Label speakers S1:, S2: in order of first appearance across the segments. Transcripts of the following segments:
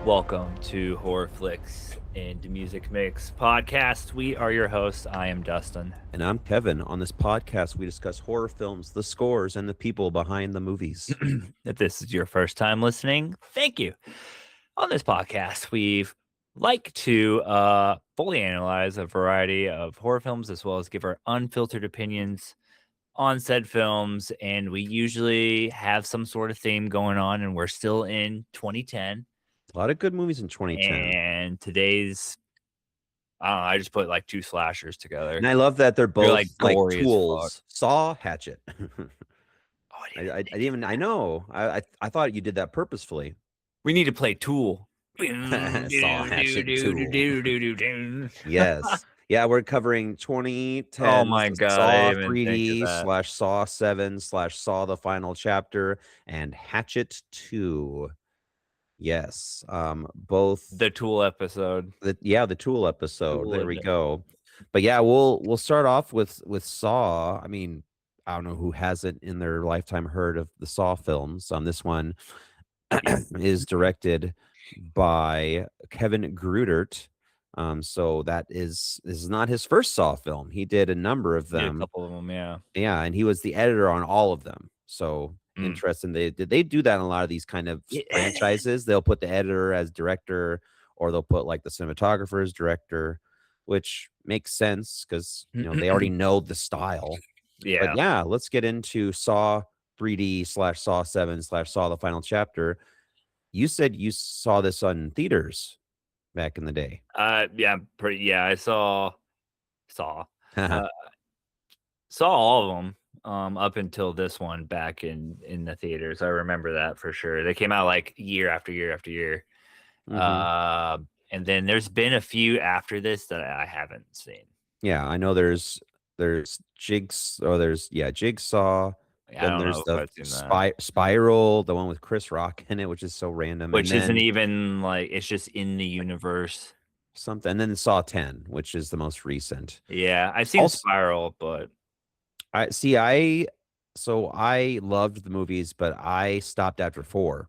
S1: Welcome to Horror Flicks and Music Mix podcast. We are your hosts. I am Dustin.
S2: And I'm Kevin. On this podcast, we discuss horror films, the scores, and the people behind the movies.
S1: If this is your first time listening, thank you. On this podcast, we like to fully analyze a variety of horror films as well as give our unfiltered opinions on said films. And we usually have some sort of theme going on, and we're still in 2010.
S2: A lot of good movies in 2010.
S1: And today's, I don't know, I just put like two slashers together.
S2: And I love that they're both like
S1: gory as
S2: tools. Saw, Hatchet.
S1: I
S2: didn't even, I know. I thought you did that purposefully.
S1: We need to play Tool.
S2: Saw, Hatchet II. Yes. Yeah, we're covering 2010
S1: Oh my God,
S2: Saw 3D / Saw 7 / Saw the Final Chapter and Hatchet 2. Yes, both
S1: the Tool episode.
S2: The Tool episode. Tool, there we go. But yeah, we'll start off with Saw. I mean, I don't know who hasn't in their lifetime heard of the Saw films. This one is directed by Kevin Grudert. So that is not his first Saw film. He did a number of them.
S1: A couple of them, yeah.
S2: Yeah, and he was the editor on all of them. So interesting. They do that in a lot of these kind of franchises. They'll put the editor as director, or they'll put like the cinematographer as director, which makes sense because they already know the style.
S1: Yeah.
S2: But yeah, let's get into Saw 3D / Saw 7 / Saw the Final Chapter. You said you saw this on theaters back in the day.
S1: I saw all of them. Up until this one back in the theaters. I remember that for sure. They came out like year after year after year. Mm-hmm. And then there's been a few after this that I haven't seen.
S2: Yeah, I know there's Jigsaw. Then there's the Spiral, the one with Chris Rock in it, which is so random.
S1: Which isn't even like, it's just in the universe.
S2: Something. And then Saw 10, which is the most recent.
S1: Yeah, I've seen Spiral, but
S2: I loved the movies, but I stopped after 4.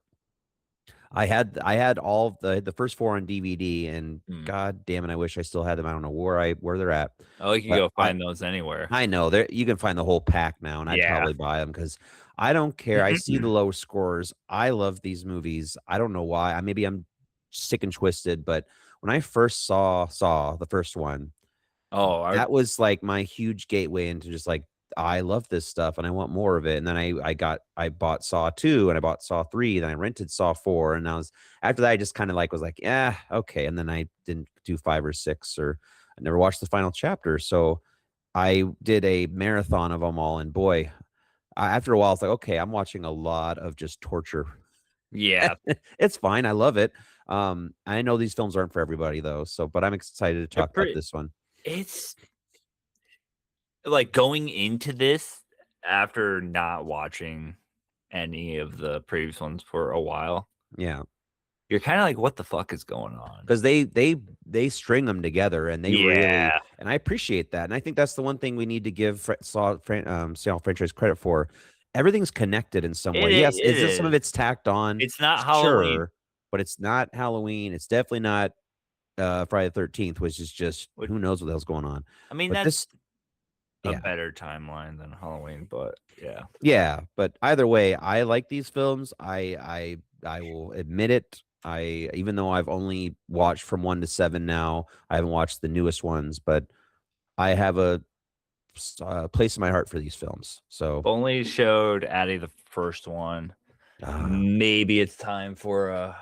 S2: I had all the first 4 on DVD, and God damn it, I wish I still had them. I don't know where they're at.
S1: Oh, you can go find those anywhere.
S2: I know you can find the whole pack now, and I'd probably buy them because I don't care. I see the low scores. I love these movies. I don't know why. Maybe I'm sick and twisted, but when I first saw the first one, that was like my huge gateway into just like, I love this stuff and I want more of it. And then I bought Saw 2 and I bought Saw 3, then I rented Saw 4, and after that I just kind of was like, yeah, okay. And then I didn't do 5 or 6, or I never watched the final chapter. So I did a marathon of them all, and boy, after a while it's like, okay, I'm watching a lot of just torture.
S1: Yeah.
S2: It's fine. I love it. I know these films aren't for everybody though, but I'm excited to talk about this one.
S1: It's like going into this after not watching any of the previous ones for a while.
S2: Yeah.
S1: You're kind of like, what the fuck is going on?
S2: Because they string them together, and they really, and I appreciate that. And I think that's the one thing we need to give Saw franchise credit for. Everything's connected in some way. Yes, is some of it's tacked on?
S1: It's not Halloween,
S2: sure, but it's not Halloween. It's definitely not Friday the 13th, which is just who knows what the hell's going on.
S1: I mean, that's a better timeline than Halloween, but
S2: yeah. But either way, I like these films. I will admit it. Even though I've only watched from 1 to 7 now, I haven't watched the newest ones, but I have a place in my heart for these films. So
S1: only showed Addie the first one. Maybe it's time for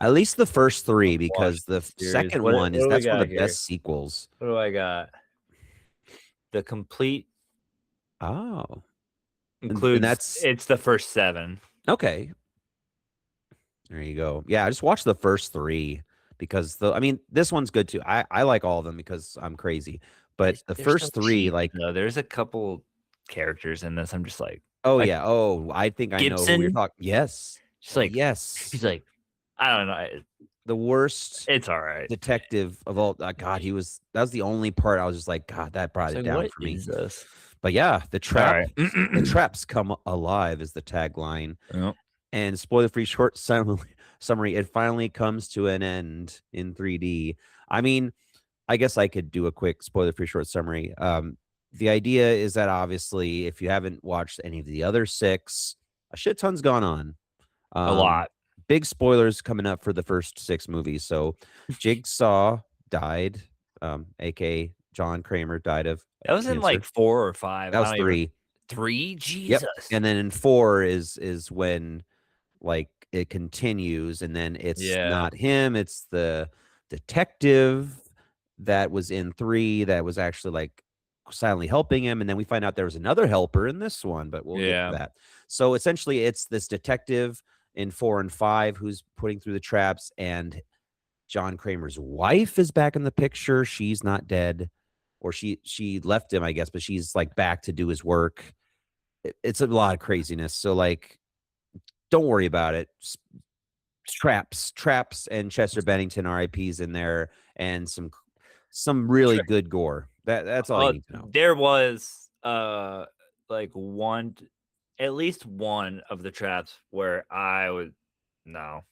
S2: at least the first 3, because the second one that's one of the best sequels.
S1: What do I got? The complete includes it's the first 7.
S2: Okay. There you go. Yeah, I just watched the first 3 because this one's good too. I like all of them because I'm crazy. But the first 3,
S1: there's a couple characters in this. I'm just like,
S2: I think I know who you're talking. Yes.
S1: She's like,
S2: yes.
S1: She's like, I don't know.
S2: The worst.
S1: It's all right.
S2: Detective of all. God, that was the only part I was just like, God, that brought it down for me.
S1: This?
S2: But yeah, the the traps come alive is the tagline.
S1: Yep.
S2: And spoiler-free, summary, it finally comes to an end in 3D. I mean, I guess I could do a quick spoiler-free short summary. The idea is that obviously, if you haven't watched any of the other 6, a shit ton's gone on.
S1: A lot.
S2: Big spoilers coming up for the first 6 movies. So, Jigsaw died, aka John Kramer died of
S1: That was in like
S2: cancer.
S1: 4 or 5.
S2: That
S1: I
S2: was
S1: don't even
S2: 3.
S1: 3?
S2: Yep.
S1: Jesus.
S2: And then in 4 is when like it continues, and then it's
S1: Yeah.
S2: not him, it's the detective that was in 3 that was actually like silently helping him, and then we find out there was another helper in this one, but we'll get to
S1: Yeah.
S2: that. So essentially it's this detective in 4 and 5 who's putting through the traps, and John Kramer's wife is back in the picture. She's not dead, or she left him, I guess, but she's like back to do his work. It's a lot of craziness. So like, don't worry about it. Traps, and Chester Bennington RIPs in there, and some really good gore. That's all you need to know.
S1: There was like one, at least one of the traps where I would no,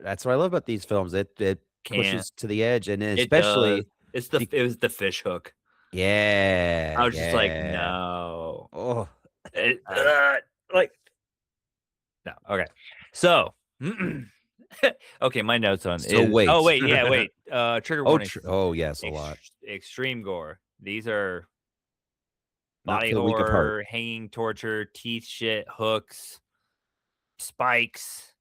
S2: That's what I love about these films. It
S1: can't.
S2: pushes to the edge, and
S1: It does.
S2: especially be
S1: It was the fish hook.
S2: yeah,
S1: I was just like,
S2: yeah.
S1: no.
S2: Oh,
S1: It,
S2: uh,
S1: like no. Okay. So okay, my notes on
S2: so
S1: is oh
S2: wait.
S1: wait, yeah, wait. Trigger
S2: Oh,
S1: warnings.
S2: oh, yes, a lot.
S1: Extreme gore. These are
S2: Not
S1: body
S2: for the weak of heart.
S1: horror, hanging, torture, teeth shit, hooks, spikes,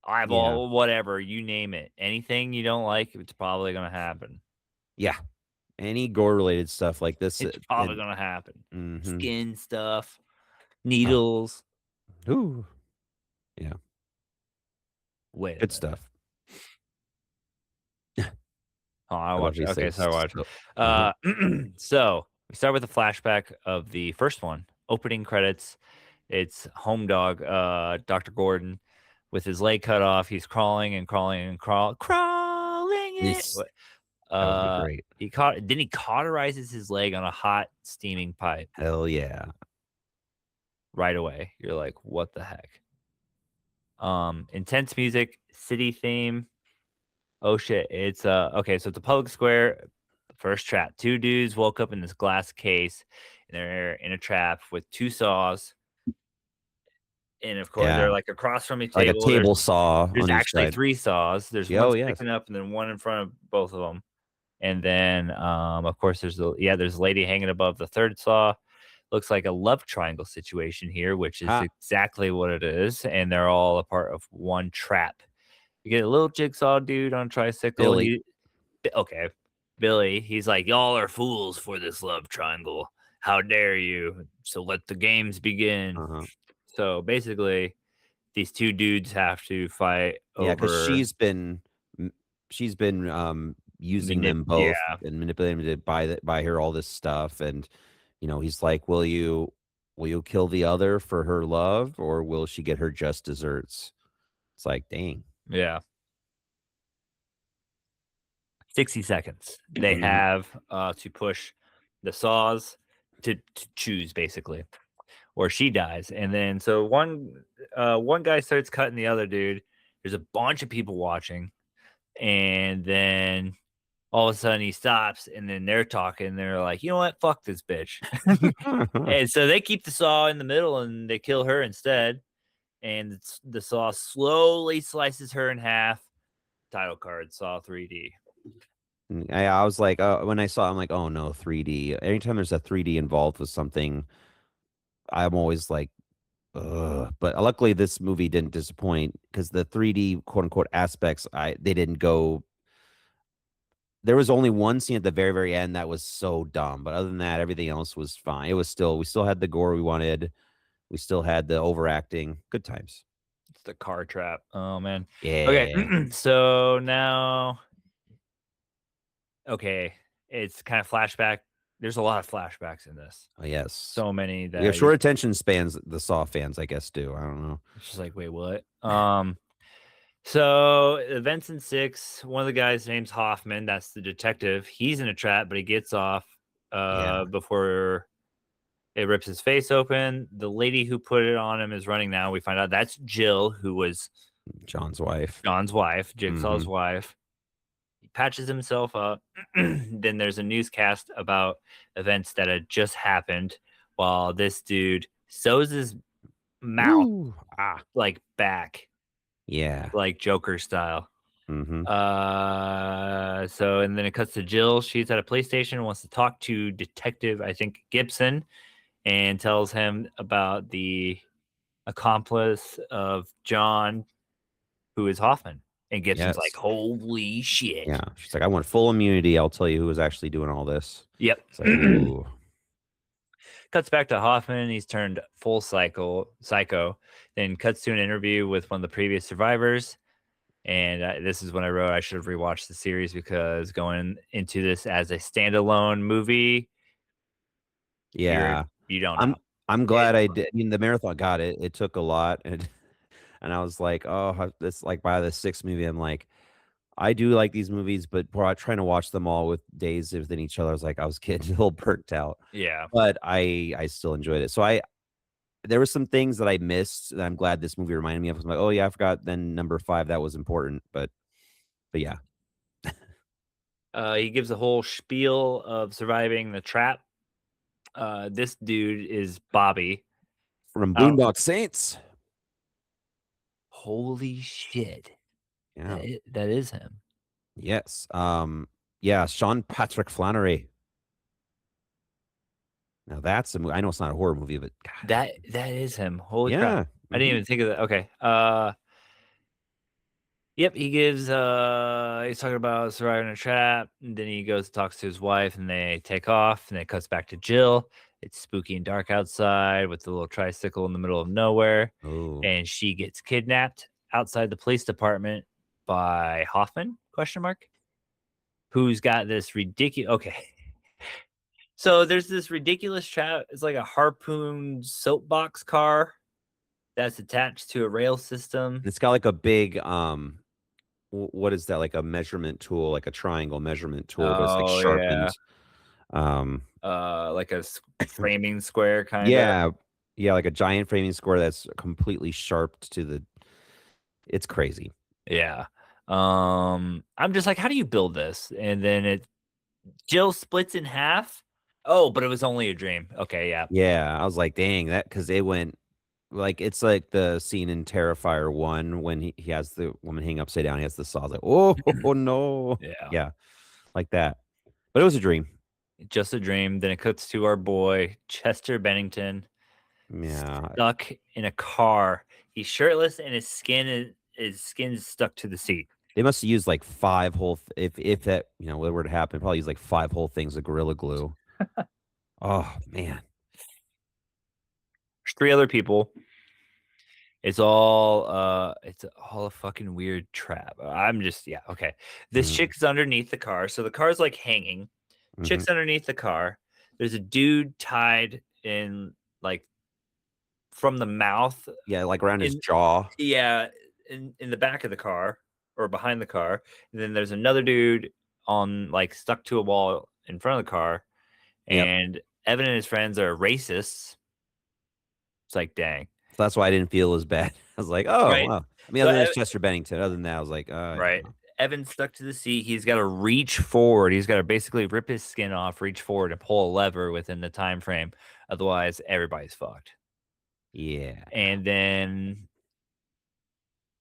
S2: Yeah,
S1: eyeball, whatever, you name it. Anything you don't like, it's probably gonna happen.
S2: yeah. Any gore-related stuff like this,
S1: It's probably
S2: and
S1: gonna happen.
S2: mhm.
S1: Skin stuff,
S2: Oh,
S1: needles.
S2: ooh, yeah,
S1: Wait a
S2: good
S1: minute.
S2: stuff.
S1: Oh, I
S2: I love
S1: watched it.
S2: these
S1: Okay,
S2: things.
S1: so I watched.
S2: So uh-huh.
S1: So we start with a flashback of the first one, opening credits. It's Home Dog, Dr. Gordon, with his leg cut off. He's crawling and crawling and crawling it.
S2: Yes, that would be great.
S1: He cauterizes his leg on a hot steaming pipe
S2: Hell yeah.
S1: right away. You're like, what the heck? Intense music, city theme. Oh shit. It's okay, so it's a public square. First trap. 2 dudes woke up in this glass case and they're in a trap with 2 saws. And of course, they're
S2: Yeah,
S1: like across from a
S2: like a
S1: table.
S2: table saw
S1: There's
S2: on each
S1: actually
S2: side.
S1: 3 saws. There's
S2: Yeah,
S1: one
S2: oh, yes.
S1: sticking up and then one in front of both of them. And then of course there's a lady hanging above the 3rd saw. Looks like a love triangle situation here, which is
S2: Ha,
S1: exactly what it is. And they're all a part of one trap. You get a little jigsaw dude on a tricycle.
S2: Billy.
S1: Okay, Billy, he's like, y'all are fools for this love triangle. How dare you? So let the games begin.
S2: Uh-huh.
S1: So basically, these 2 dudes have to fight
S2: Yeah, 'cause
S1: over
S2: m she's been, using them both
S1: yeah,
S2: and manipulating them to buy her all this stuff, and, he's like, "Will you kill the other for her love, or will she get her just desserts?" It's like, "Dang."
S1: yeah. 60 seconds. They
S2: Mhm.
S1: have to push the saws to choose basically, or she dies. And then so one guy starts cutting the other dude. There's a bunch of people watching, and then all of a sudden he stops, and then they're talking. They're like, you know what? Fuck this bitch. And so they keep the saw in the middle, and they kill her instead. And the saw slowly slices her in half. Title card, Saw 3D.
S2: I was like, when I saw it, I'm like, "Oh, no, 3D." Anytime there's a 3D involved with something, I'm always like, ugh, but luckily this movie didn't disappoint because the 3D quote unquote aspects, they didn't go. There was only one scene at the very, very end that was so dumb, but other than that, everything else was fine. We still had the gore we wanted. We still had the overacting. Good times.
S1: It's the car trap. Oh man. Okay,
S2: Yeah.
S1: so now, okay, it's kind of flashback. There's a lot of flashbacks in this.
S2: Oh, yes.
S1: So many
S2: We have
S1: that
S2: short attention spans. The Saw fans, I guess, do. I don't know.
S1: it's just like, wait, what? So events in 6. One of the guys' name's Hoffman. That's the detective. He's in a trap, but he gets off
S2: Yeah.
S1: before it rips his face open. The lady who put it on him is running now. We find out that's Jill, who was
S2: John's wife.
S1: John's wife, Jigsaw's
S2: Mhm.
S1: wife. He patches himself up. Then there's a newscast about events that had just happened while this dude sews his mouth
S2: Ooh, ah,
S1: like back,
S2: yeah.
S1: like Joker style.
S2: Mhm.
S1: So and then it cuts to Jill. She's at a police station, wants to talk to Detective, I think Gibson, and tells him about the accomplice of John, who is Hoffman. And Gibson's like,
S2: Yes.
S1: holy shit.
S2: Yeah. She's like, "I want full immunity. I'll tell you who was actually doing all this."
S1: Yep.
S2: It's like, "Ooh."
S1: Cuts back to Hoffman. He's turned full psycho. Then cuts to an interview with one of the previous survivors. And this is when I wrote I should have rewatched the series because going into this as a standalone movie,
S2: Yeah.
S1: you don't know.
S2: I'm I'm
S1: It's
S2: glad I did. I mean, the marathon got it. It took a lot, and and I was like, "Oh, this." Like by the sixth movie, I'm like, I do like these movies, but trying to watch them all with days within each other, I was getting a little burnt out.
S1: yeah.
S2: But I still enjoyed it. So I there were some things that I missed that I'm glad this movie reminded me of. I was like, "Oh yeah, I forgot." Then number 5, that was important. But yeah,
S1: He gives a whole spiel of surviving the trap. This dude is Bobby.
S2: from
S1: Oh,
S2: Boondock Saints.
S1: holy shit!
S2: Yeah.
S1: That is him.
S2: Yes. Yeah, Sean Patrick Flannery. Now that's a movie. I know it's not a horror movie, but God,
S1: That is him. Holy crap!
S2: yeah.
S1: I didn't
S2: Mhm.
S1: even think of that. Okay. Yep, he gives he's talking about surviving a trap, and then he goes and talks to his wife and they take off and then it cuts back to Jill. It's spooky and dark outside with the little tricycle in the middle of nowhere,
S2: Oh,
S1: and she gets kidnapped outside the police department by Hoffman question mark, who's got this ridiculous okay. So there's this ridiculous trap. It's like a harpoon soapbox car that's attached to a rail system.
S2: it's got like a big what is that? Like a measurement tool, like a triangle measurement tool, but it's like
S1: Oh yeah.
S2: sharpened. Um,
S1: Like a framing square kind of.
S2: yeah, yeah, like a giant framing square that's completely sharped to the. It's crazy.
S1: Yeah. I'm just like, how do you build this? And then Jill splits in half. Oh, but it was only a dream. Okay, yeah.
S2: Yeah, I was like, dang, that because it went like it's like the scene in Terrifier 1 when he has the woman hang upside down. He has the saw. I was like, oh no,
S1: Yeah.
S2: yeah, like that. But it was a dream.
S1: Just a dream. Then it cuts to our boy, Chester Bennington,
S2: Yeah,
S1: stuck in a car. He's shirtless and his skin is stuck to the seat.
S2: they must have used like 5 whole if that, what were to happen, probably use like 5 whole things of Gorilla Glue. Oh, man.
S1: There's three other people. It's all a fucking weird trap. I'm just yeah, okay. This
S2: Mm,
S1: chick's underneath the car. So the car's like hanging.
S2: mhm.
S1: Chick's underneath the car. There's a dude tied in like from the mouth
S2: Yeah, like around his
S1: in
S2: jaw.
S1: yeah, in the back of the car or behind the car. And then there's another dude on like stuck to a wall in front of the car.
S2: Yep.
S1: And Evan and his friends are racists. It's like dang.
S2: So that's why I didn't feel as bad. I was like, "Oh,
S1: Right.
S2: wow." I mean,
S1: So
S2: other than that's Chester Bennington. Other than that, I was like,
S1: right.
S2: yeah."
S1: Evan's stuck to the seat. He's got to reach forward. He's got to basically rip his skin off, reach forward, and pull a lever within the time frame. Otherwise, everybody's fucked.
S2: Yeah.
S1: And then,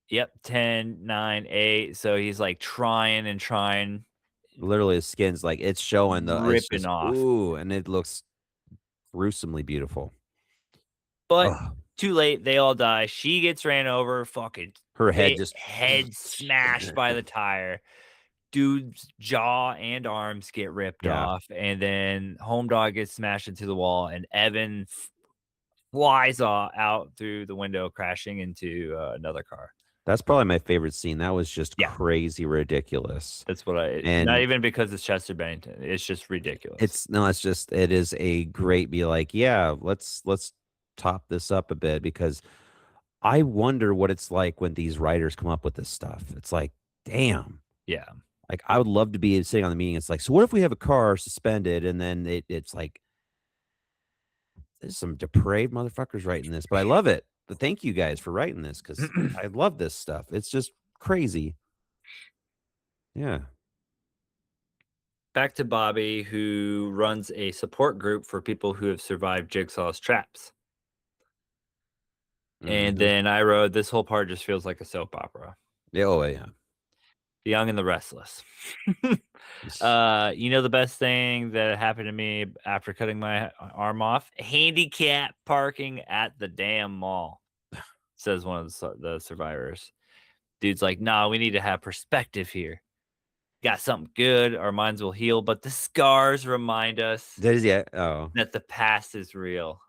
S1: yep, 10, 9, 8. So he's like trying and trying,
S2: Literally, his skin's like it's showing it's
S1: ripping
S2: just
S1: off.
S2: ooh, and it looks gruesomely beautiful.
S1: But
S2: Ugh.
S1: too late. They all die. She gets ran over. Fucking
S2: Her head just
S1: head smashed by the tire. Dude's jaw and arms get ripped
S2: Yeah.
S1: off, and then Home Dog gets smashed into the wall, and Evan flies out through the window, crashing into another car.
S2: That's probably my favorite scene. That was just
S1: Yeah,
S2: crazy ridiculous.
S1: that's what I. Not
S2: And
S1: even because it's Chester Bennington. It's just ridiculous.
S2: it is a great be like, yeah, let's top this up a bit because I wonder what it's like when these writers come up with this stuff. It's like, damn.
S1: Yeah,
S2: Like I would love to be sitting on the meeting. It's like, so what if we have a car suspended and then it's like there's some depraved motherfuckers writing this, but I love it. thank you guys for writing this because I love this stuff. It's just crazy. Yeah.
S1: Back to Bobby, who runs a support group for people who have survived Jigsaw's traps. And
S2: Mhm.
S1: then I wrote, this whole part just feels like a soap opera.
S2: Yeah, oh, yeah.
S1: The Young and the Restless.
S2: Yes.
S1: You know the best thing that happened to me after cutting my arm off? Handicap parking at the damn mall, says one of the survivors. Dude's like, nah, we need to have perspective here. Got something good, our minds will heal, but the scars remind us
S2: That is yeah, oh.
S1: that the past is real.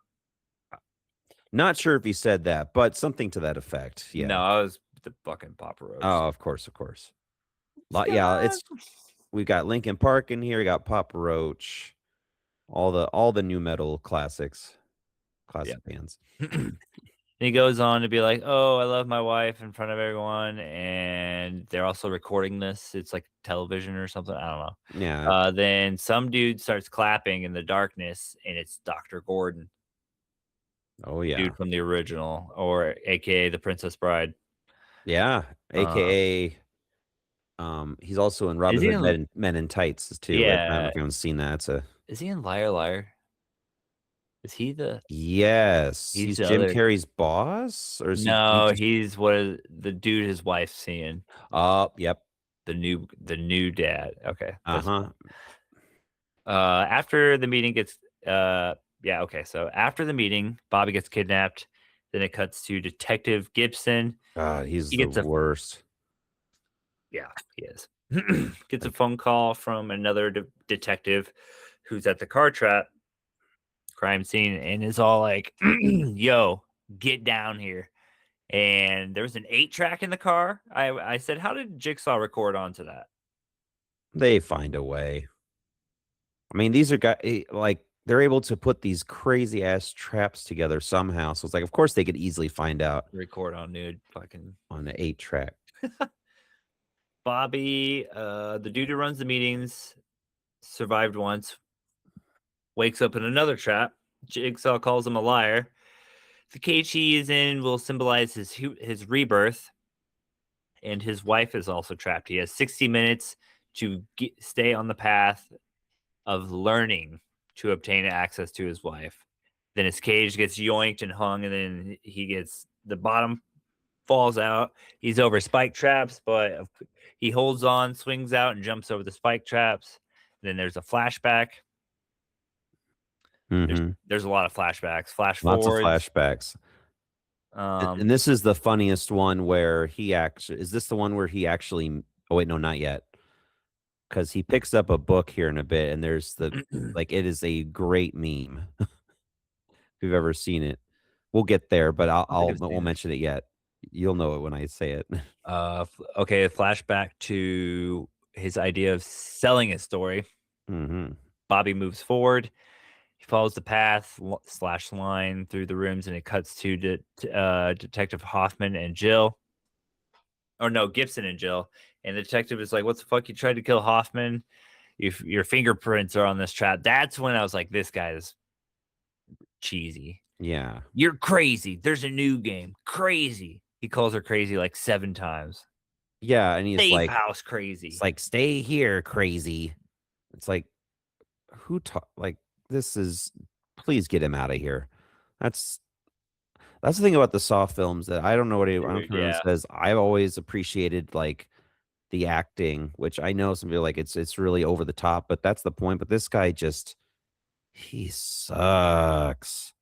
S2: Not sure if he said that, but something to that effect,
S1: No,
S2: yeah.
S1: I was the fucking Papa Roach.
S2: Oh, of course, of course. Yeah,
S1: Scars.
S2: it's we got Linkin Park in here, we got Papa Roach, all the new metal classics,
S1: Yeah.
S2: classic bands.
S1: He goes on to be like, "Oh, I love my wife" in front of everyone, and they're also recording this. It's like television or something. I don't know.
S2: Yeah.
S1: Then some dude starts clapping in the darkness, and it's Dr. Gordon,
S2: Oh,
S1: dude
S2: yeah.
S1: from the original, or AKA the Princess Bride.
S2: Yeah,
S1: Uh,
S2: AKA, he's also in
S1: is
S2: Robin
S1: he
S2: Hood
S1: in?
S2: Men in Tights too. I don't know
S1: Yeah,
S2: if anyone's seen that, it's a
S1: is he in Liar Liar? Is he the?
S2: yes,
S1: He's
S2: he's
S1: the
S2: Jim
S1: other.
S2: Carrey's boss, or is he
S1: No,
S2: just
S1: he's what is the dude his wife's seeing.
S2: oh, yep,
S1: The new dad. Okay, that's
S2: uh-huh,
S1: fine. After the meeting gets yeah, okay. So after the meeting, Bobby gets kidnapped. Then it cuts to Detective Gibson.
S2: god, he's
S1: He
S2: the
S1: gets a
S2: worst,
S1: yeah, he is. Gets a
S2: like,
S1: phone call from another detective who's at the car trap crime scene and is all like, "Yo, get down here." And there was an 8-track in the car. I said, "How did Jigsaw record onto that?"
S2: they find a way. I mean, these are like, they're able to put these crazy ass traps together somehow, so it's like, of course, they could easily find out
S1: Record on nude fucking
S2: on the 8 track.
S1: Bobby, the dude who runs the meetings, survived once, wakes up in another trap. Jigsaw calls him a liar. The cage he is in will symbolize his rebirth, and his wife is also trapped. He has 60 minutes to stay on the path of learning to obtain access to his wife. Then his cage gets yoinked and hung, and then he gets the bottom falls out. He's over spike traps, but he holds on, swings out, and jumps over the spike traps. Then there's a flashback. There's
S2: Mhm.
S1: there's a lot of flashbacks, flash
S2: Lots of
S1: forwards.
S2: flashbacks. And
S1: Um,
S2: this is the funniest one where he actually is this the one where he actually oh, wait, no, not yet, because he picks up a book here in a bit, and there's the like, it is a great meme, if you've ever seen it. We'll get there, but
S1: I don't think I've
S2: won't
S1: seen it.
S2: mention it yet. You'll know it when I say it.
S1: Okay, a flashback to his idea of selling his story.
S2: Mhm.
S1: Bobby moves forward. He follows the path slash line through the rooms, and it cuts to Detective Hoffman and Jill. Or no, Gibson and Jill. And the detective is like, "What the fuck? You tried to kill Hoffman? Your fingerprints are on this trap." That's when I was like, "This guy is cheesy.
S2: Yeah.
S1: You're crazy. There's a new game. Crazy." He calls her crazy like 7 times.
S2: Yeah, and he's
S1: Safe
S2: like
S1: house
S2: it's
S1: crazy.
S2: like, "Stay here, crazy." It's like, who ta like, this is please get him out of here. That's that's the thing about the Saw films that I don't know what I don't
S1: Dude,
S2: care what everyone
S1: yeah.
S2: says. I've always appreciated, like, the acting, which I know some people are like, it's really over the top, but that's the point, but this guy just he sucks.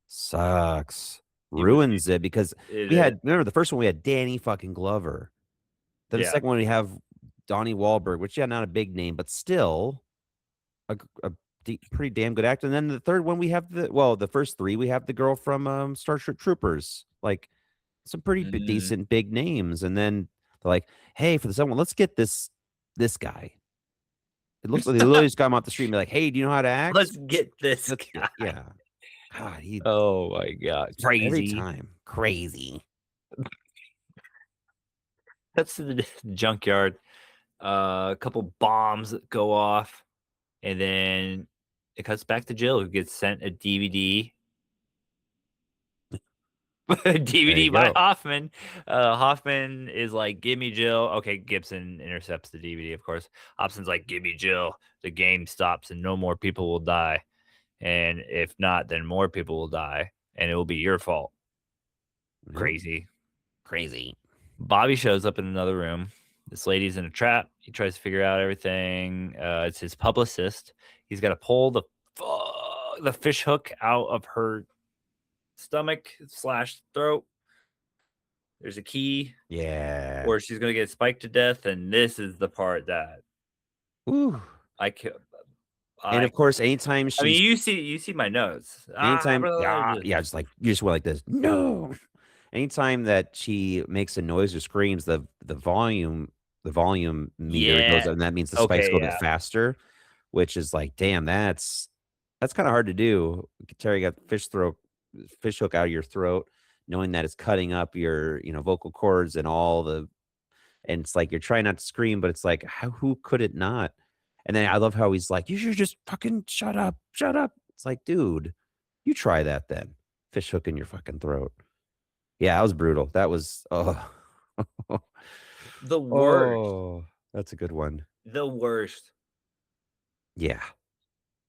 S2: Sucks.
S1: He was
S2: Ruins it because
S1: it
S2: we
S1: is.
S2: had remember the first one we had Danny fucking Glover. Then the
S1: Yeah.
S2: second one we have Donnie Wahlberg, which, yeah, not a big name, but still a pretty damn good actor. And then the third one we have the first 3 we have the girl from, Starship Troopers, like, some pretty
S1: Mm.
S2: decent big names, and then they're like, "Hey, for the second one, let's get this guy." It looks like they literally just got him off the street and be like, "Hey, do you know how to act?"
S1: Let's get this
S2: Let's get
S1: guy.
S2: yeah. God, he
S1: Oh my god.
S2: just every
S1: Crazy.
S2: time. Crazy.
S1: That's the junkyard. A couple bombs go off, and then it cuts back to Jill, who gets sent a DVD.
S2: There you
S1: DVD by
S2: go.
S1: Hoffman. Hoffman is like, "Give me Jill." Okay, Gibson intercepts the DVD, of course. Hobson's like, "Give me Jill. The game stops and no more people will die. And if not, then more people will die, and it will be your fault."
S2: Yep.
S1: Crazy.
S2: Crazy.
S1: Bobby shows up in another room. This lady's in a trap. He tries to figure out everything. It's his publicist. He's got to pull the fish hook out of her stomach slash throat. There's a key,
S2: Yeah.
S1: or she's gonna get spiked to death. And this is the part that
S2: Ooh.
S1: I ki-
S2: And
S1: I
S2: of course, anytime
S1: I mean,
S2: she's
S1: you see my notes.
S2: anytime yeah, yeah, just like you just went like this. No. Anytime that she makes a noise or screams, the volume meter goes
S1: Yeah.
S2: up, and that means the spikes
S1: Okay.
S2: go a bit
S1: Yeah.
S2: faster, which is like, damn, that's kind of hard to do. Terry got fish hook out of your throat, knowing that it's cutting up your, vocal cords and all the and it's like you're trying not to scream, but it's like, who could it not? And then I love how he's like, "You should just fucking shut up, shut up." It's like, dude, you try that then. Fish hook in your fucking throat. Yeah, that was brutal. That was oh,
S1: The worst.
S2: oh, that's a good one.
S1: The worst.
S2: Yeah.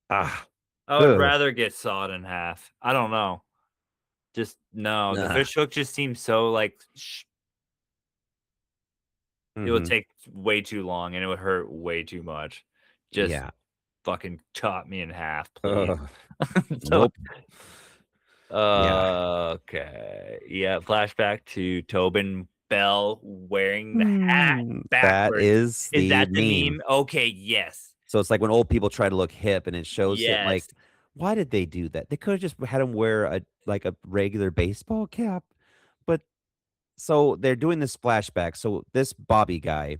S2: Ah,
S1: I would
S2: ugh.
S1: rather get sawed in half. I don't know. Just no. The
S2: Ugh.
S1: fish hook just seems so like it would
S2: Mhm.
S1: take way too long and it would hurt way too much. Just
S2: Yeah.
S1: fucking chop me in half, please.
S2: Ugh.
S1: So,
S2: Nope. Yeah.
S1: okay. Yeah, flashback to Tobin Bell wearing the hat
S2: That
S1: backwards.
S2: is
S1: Is
S2: the
S1: that the
S2: meme.
S1: meme? Okay, yes.
S2: So it's like when old people try to look hip and it shows it
S1: Yes.
S2: like, why did they do that? They could have just had him wear a regular baseball cap. But so they're doing this flashback. So this Bobby guy,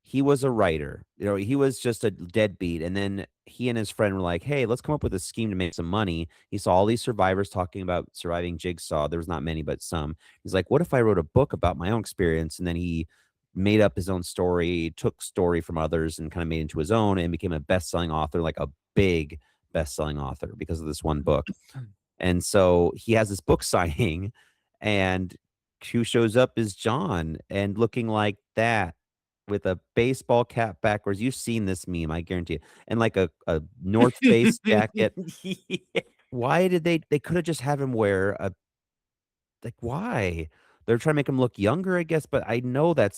S2: he was a writer. He was just a deadbeat. And then he and his friend were like, hey, let's come up with a scheme to make some money. He saw all these survivors talking about surviving Jigsaw. There was not many, but some. He's like, what if I wrote a book about my own experience? And then he made up his own story, took story from others and kind of made it into his own and became a best-selling author, like a big best-selling author because of this one book. And so he has this book signing, and who shows up is John and looking like that with a baseball cap backwards. You've seen this meme, I guarantee you. And like a North Face jacket.
S1: Yeah.
S2: Why did they could have just have him wear a like why? They're trying to make him look younger, I guess, but I know that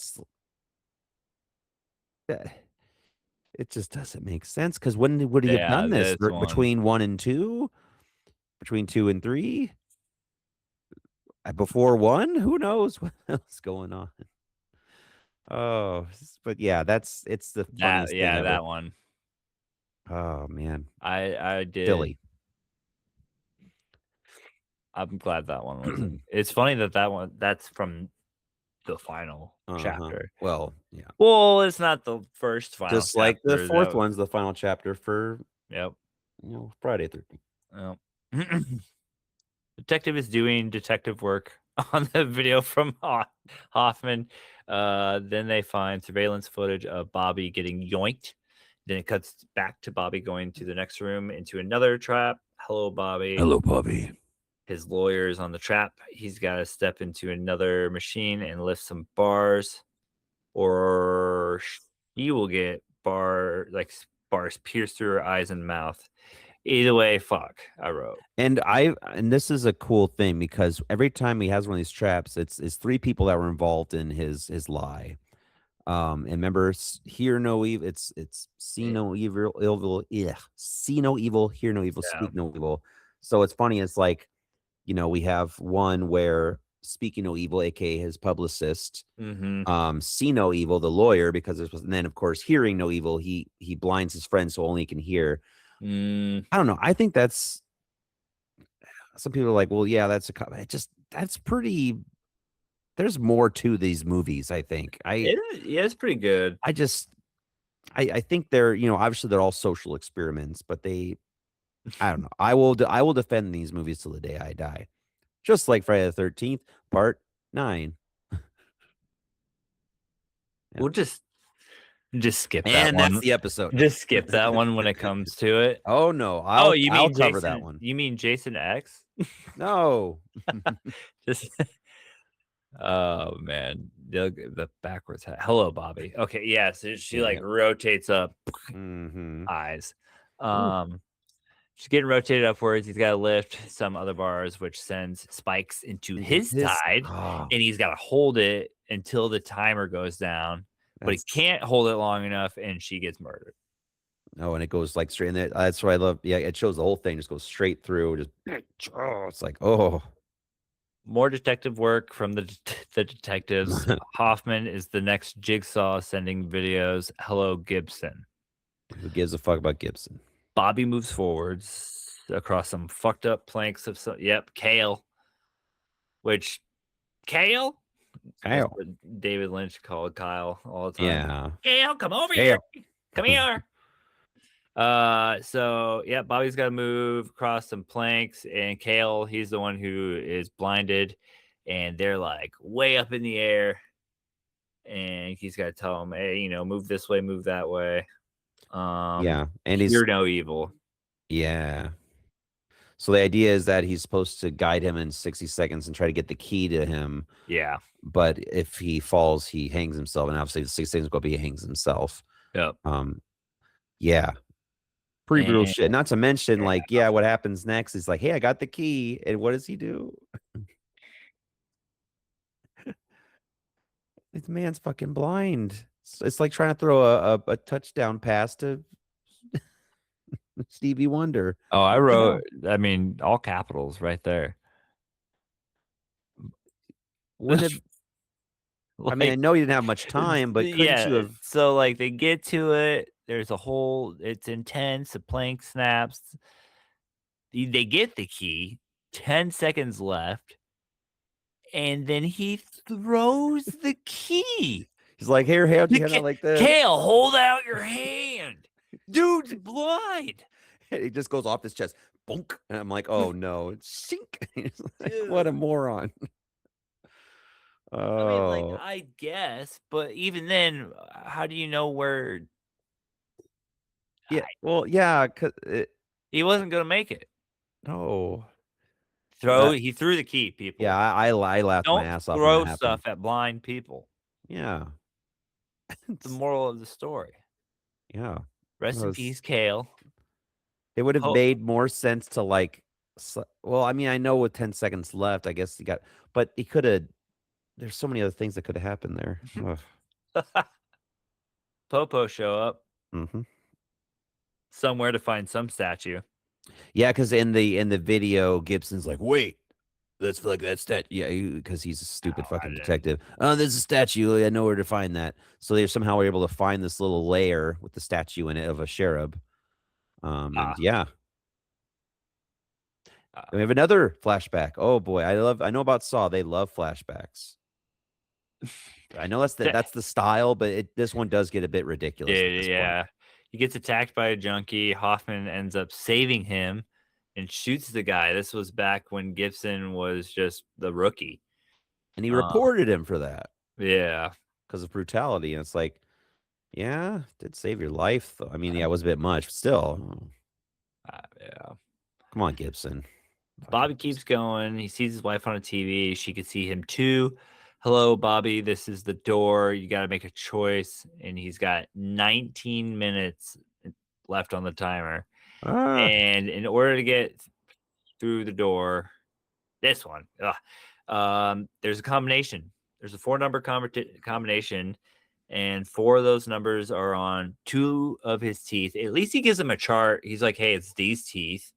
S2: it just doesn't make sense. Because when would he have
S1: Yeah,
S2: done this?
S1: this one.
S2: Between 1 and 2? Between 2 and 3? Before 1? Who knows what else going on? Oh, but yeah, it's the funniest thing ever.
S1: That one.
S2: Oh, man.
S1: I did.
S2: Silly.
S1: I'm glad that one was in. It's funny that one that's from the final
S2: Uh-huh.
S1: chapter.
S2: Well, yeah.
S1: Well, it's not the first final
S2: Just like the
S1: chapter.
S2: 4th one's the final chapter for,
S1: Yep.
S2: Friday 13th.
S1: Yep. Detective is doing detective work on the video from Hoffman. Then they find surveillance footage of Bobby getting yoinked. Then it cuts back to Bobby going to the next room into another trap. Hello, Bobby.
S2: Hello, Bobby.
S1: His lawyer's on the trap. He's got to step into another machine and lift some bars, or he will get bars pierced through her eyes and mouth. Either way, fuck. I wrote.
S2: And this is a cool thing because every time he has one of these traps, it's 3 people that were involved in his lie. And remember, hear no evil. It's see
S1: Yeah.
S2: no evil, yeah. See no evil, hear no evil,
S1: Yeah.
S2: speak no evil. So it's funny. It's like, we have one where speaking no evil, aka his publicist,
S1: Mm-hmm.
S2: see no evil, the lawyer, because and then of course hearing no evil, he blinds his friend so only he can hear.
S1: Mm.
S2: I don't know. I think that's some people are like, well, yeah, that's pretty. There's more to these movies. I think.
S1: Yeah, it's pretty good.
S2: I just I think they're, obviously they're all social experiments, but I don't know. I will defend these movies till the day I die. Just like Friday the 13th, part 9. Yeah.
S1: We'll just Just skip that
S2: And that's
S1: one.
S2: the episode.
S1: Just skip that one when it comes to it.
S2: Oh, no.
S1: Oh, you
S2: I'll
S1: mean
S2: cover that
S1: Jason
S2: one.
S1: you mean Jason X?
S2: No.
S1: Just oh, man. The backwards hat. Hello, Bobby. Okay, yeah, so she, like,
S2: Yeah.
S1: rotates up,
S2: Mhm.
S1: eyes.
S2: Ooh.
S1: She's getting rotated upwards. He's got to lift some other bars, which sends spikes into
S2: Into
S1: his
S2: his
S1: side,
S2: oh,
S1: and he's got to hold it until the timer goes down. But he
S2: that's
S1: can't hold it long enough, and she gets murdered.
S2: oh, and it goes, like, straight in there. That's what I love. Yeah, it shows the whole thing just goes straight through, just oh, it's like, oh.
S1: More detective work from the detectives. Hoffman is the next jigsaw sending videos. Hello, Gibson.
S2: Who gives a fuck about Gibson?
S1: Bobby moves forwards across some fucked up planks of yep, Kale. Which Kale? That's
S2: Kyle.
S1: what David Lynch called Kyle all the time.
S2: Yeah.
S1: Kale, come over here.
S2: Kale.
S1: Come here. So yeah, Bobby's got to move across some planks, and Kale, he's the one who is blinded, and they're like way up in the air, and he's got to tell him, hey, move this way, move that way.
S2: Yeah, and he's
S1: Hear no evil.
S2: yeah. So the idea is that he's supposed to guide him in 60 seconds and try to get the key to him,
S1: Yeah.
S2: but if he falls, he hangs himself, and obviously the 60 seconds go be he hangs himself.
S1: Yep.
S2: Yeah. Pretty brutal
S1: And
S2: shit. Not to mention,
S1: yeah,
S2: like, yeah, what happens next is like, "Hey, I got the key," and what does he do? This man's fucking blind. It's like trying to throw a touchdown pass to Stevie Wonder.
S1: oh, I
S2: What the
S1: wrote,
S2: hell?
S1: I mean, all capitals right there.
S2: Wouldn't it I mean, I
S1: Like,
S2: know you didn't have much time, but couldn't you
S1: yeah.
S2: have
S1: So like they get to it. There's a whole. It's intense. The plank snaps. They get the key. 10 seconds left, and then he throws the key.
S2: he's like, "Here, how'd
S1: The
S2: you hand out like this?"
S1: Kale, hold out your hand. Dude's blind.
S2: It just goes off his chest. Bonk. And I'm like, "Oh, no. Sink." He's like, "What a
S1: Dude.
S2: moron."
S1: I mean, like,
S2: Oh.
S1: I guess, but even then, how do you know where
S2: Yeah. Well, yeah, 'cause
S1: he wasn't gonna make it?
S2: no.
S1: He threw the key,
S2: Yeah,
S1: people.
S2: I laughed my
S1: Don't
S2: ass off when that
S1: throw
S2: happened.
S1: stuff at blind people.
S2: Yeah.
S1: The
S2: It's
S1: moral of the story.
S2: yeah. It
S1: Rest in
S2: was
S1: peace, Kale.
S2: it would have
S1: Oh,
S2: made more sense to, like, well, I mean, I know with 10 seconds left, I guess he got but he coulda there's so many other things that coulda happened there. Ugh.
S1: Popo show up
S2: Mhm.
S1: somewhere to find some statue.
S2: Yeah, because in the video, Gibson's like, "Wait, that's like that stat." Yeah, because he's a stupid
S1: Oh, I
S2: fucking
S1: didn't.
S2: detective. "Oh, there's a statue. I know where to find that." So they somehow were able to find this little layer with the statue in it of a cherub. And
S1: Ah,
S2: yeah,
S1: ah.
S2: we have another flashback. Oh boy, I know about Saw. They love flashbacks. I know that's the style, but this one does get a bit ridiculous at this point.
S1: Yeah. He gets attacked by a junkie. Hoffman ends up saving him and shoots the guy. This was back when Gibson was just the rookie.
S2: And he
S1: Uh,
S2: reported him for that
S1: yeah.
S2: because of brutality. And it's like, yeah, did save your life, though. I mean, yeah,
S1: Um,
S2: it was a bit much, but still.
S1: yeah.
S2: Come on, Gibson. Fucking
S1: Bobby keeps going. He sees his wife on a TV. She could see him too. Hello, Bobby. This is the door. You got to make a choice. And he's got 19 minutes left on the timer.
S2: ah,
S1: And in order to get through the door, this one, there's a combination. There's a 4 number combination, and 4 of those numbers are on 2 of his teeth. At least he gives him a chart. He's like, hey, it's these teeth.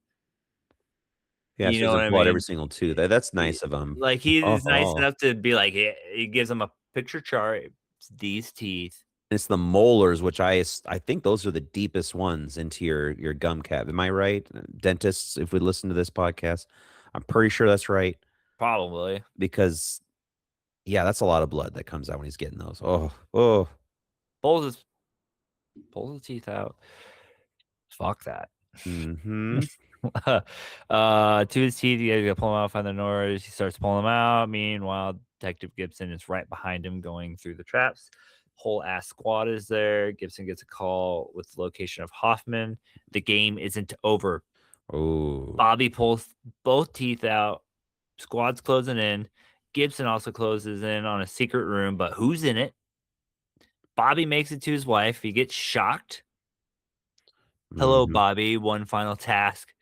S2: yeah,
S1: You
S2: she
S1: know what
S2: doesn't
S1: I
S2: pull out every
S1: mean?
S2: single tooth. That's nice of him.
S1: Like, he's nice
S2: Oh,
S1: enough to be like, he gives him a picture chart. It's these teeth.
S2: it's the molars, which I think those are the deepest ones into your gum cap. Am I right? Dentists, if we listen to this podcast, I'm pretty sure that's right
S1: Probably.
S2: because yeah, that's a lot of blood that comes out when he's getting those. Oh,
S1: Pulls his pulls his teeth out. Fuck that.
S2: mm-hmm.
S1: To his teeth, you gotta pull him out, find the noise. He starts pulling them out. Meanwhile, Detective Gibson is right behind him, going through the traps. Whole ass squad is there. Gibson gets a call with the location of Hoffman. The game isn't over.
S2: Oh.
S1: Bobby pulls both teeth out. Squad's closing in. Gibson also closes in on a secret room, but who's in it? Bobby makes it to his wife. He gets shocked. Hello,
S2: Mhm.
S1: Bobby. One final task.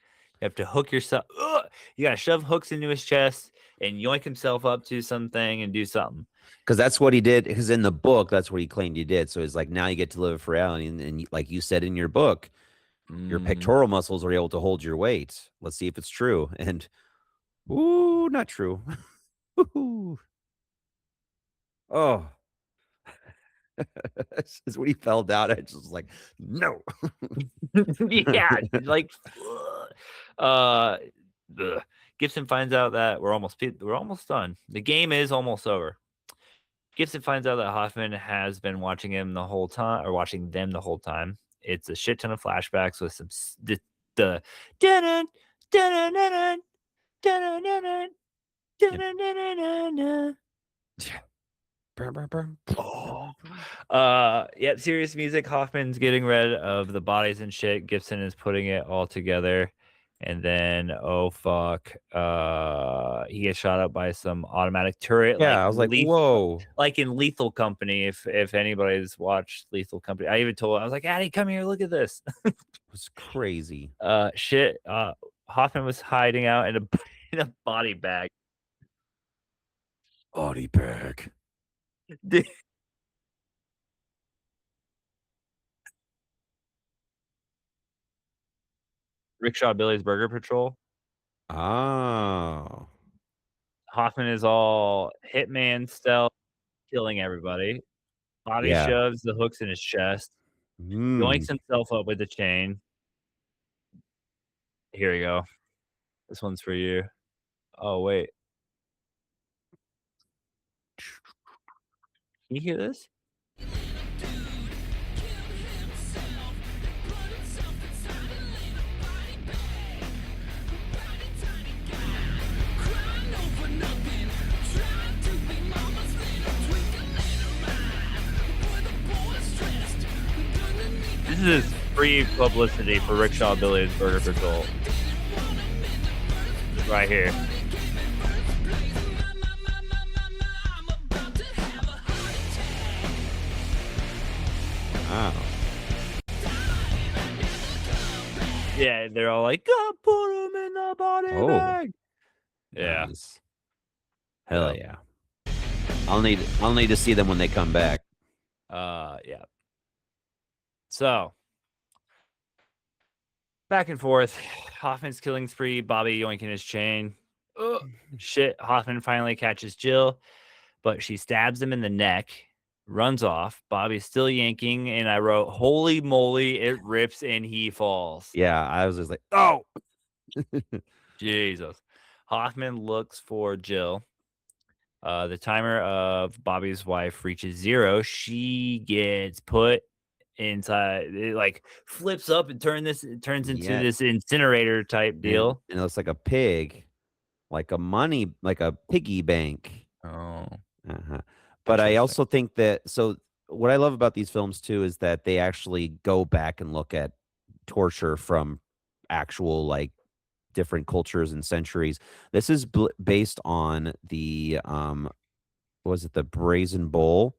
S1: You have to hook yourself. Ugh! You got to shove hooks into his chest and yoink himself up to something and do something.
S2: Because that's what he did. Because in the book, that's what he claimed he did. So it's like now you get to live for reality, and like you said in your book, your
S1: Mhm.
S2: pectoral muscles are able to hold your weight. Let's see if it's true. And ooh, not true. Ooh. Oh, it's when he fell down. I just was like, no.
S1: Yeah, like, uh, ugh. Gibson finds out that we're almost done. The game is almost over. Gibson finds out that Hoffman has been watching him the whole time, or watching them the whole time. It's a shit ton of flashbacks with the dun dun dun dun dun
S2: Yep.
S1: dun.
S2: Brr, brr, brr.
S1: Oh. Yep, serious music. Hoffman's getting rid of the bodies and shit. Gibson is putting it all together. And then, oh fuck, he gets shot up by some automatic turret,
S2: Yeah, I was like, whoa.
S1: like in Lethal Company. If anybody's watched Lethal Company, I even told him, I was like, Addy, come here, look at this.
S2: It was crazy.
S1: Shit. Hoffman was hiding out in a in a body bag.
S2: Body bag.
S1: Rickshaw Billy's Burger Patrol.
S2: Oh.
S1: Hoffman is all hitman stealth, killing everybody. Bobby
S2: Yeah.
S1: shoves the hooks in his chest, yoinks
S2: Mm.
S1: himself up with the chain. Here we go. This one's for you. Oh, wait. Can you hear this? This is free publicity for Rickshaw Billy's Burger Patrol. Right here.
S2: Wow.
S1: Yeah, they're all like, "God, put him in the body
S2: Oh,
S1: bag." Yeah.
S2: nice. Hell
S1: Yep.
S2: yeah. I'll need to see them when they come back.
S1: Yeah. So back and forth. Hoffman's killing spree. Bobby yoinking his chain. Oh shit! Hoffman finally catches Jill, but she stabs him in the neck. Runs off. Bobby's still yanking, and I wrote, "Holy moly! It rips and he falls."
S2: Yeah, I was just like, oh.
S1: Jesus. Hoffman looks for Jill. The timer of Bobby's wife reaches 0. She gets put inside. It like flips up and turns into
S2: Yeah,
S1: this incinerator type deal.
S2: and it looks like a pig, like a piggy bank.
S1: Oh,
S2: Uh-huh. But I
S1: interesting.
S2: also think that so what I love about these films too is that they actually go back and look at torture from actual like different cultures and centuries. This is based on the was it the brazen bowl,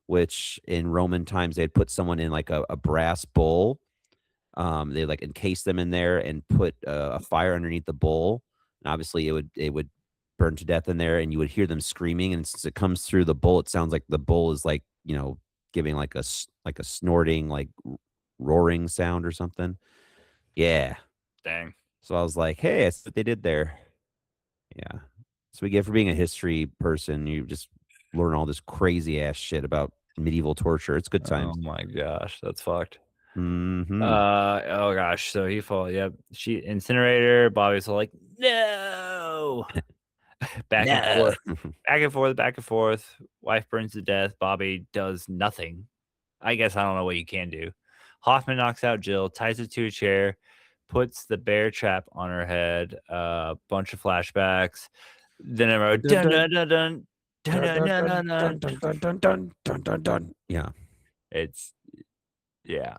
S2: which in Roman times they'd put someone in like a brass bowl. They like encase them in there and put a fire underneath the bowl. And obviously it would burn to death in there, and you would hear them screaming. And since it comes through the bowl, it sounds like the bowl is like giving like like a snorting like roaring sound or something. Yeah.
S1: Dang.
S2: So I was like, hey, that's what they did there. Yeah. So we get for being a history person, you just learn all this crazy ass shit about medieval torture. It's good
S1: Oh
S2: times.
S1: my gosh, that's fucked.
S2: Mhm.
S1: Oh gosh, so he fall. Yep. She incinerator. Bobby's all like, no. Back and
S2: No.
S1: forth. Back and forth, back and forth. Wife burns to death. Bobby does nothing. I guess I don't know what you can do. Hoffman knocks out Jill, ties her to a chair, puts the bear trap on her head. Bunch of flashbacks. Then I wrote
S2: Dun,
S1: dun
S2: dun,
S1: dun dun dun dun
S2: dun,
S1: dun
S2: dun,
S1: dun
S2: dun,
S1: dun
S2: dun,
S1: dun.
S2: dun, dun, dun, dun, dun, dun, dun. Yeah.
S1: It's yeah.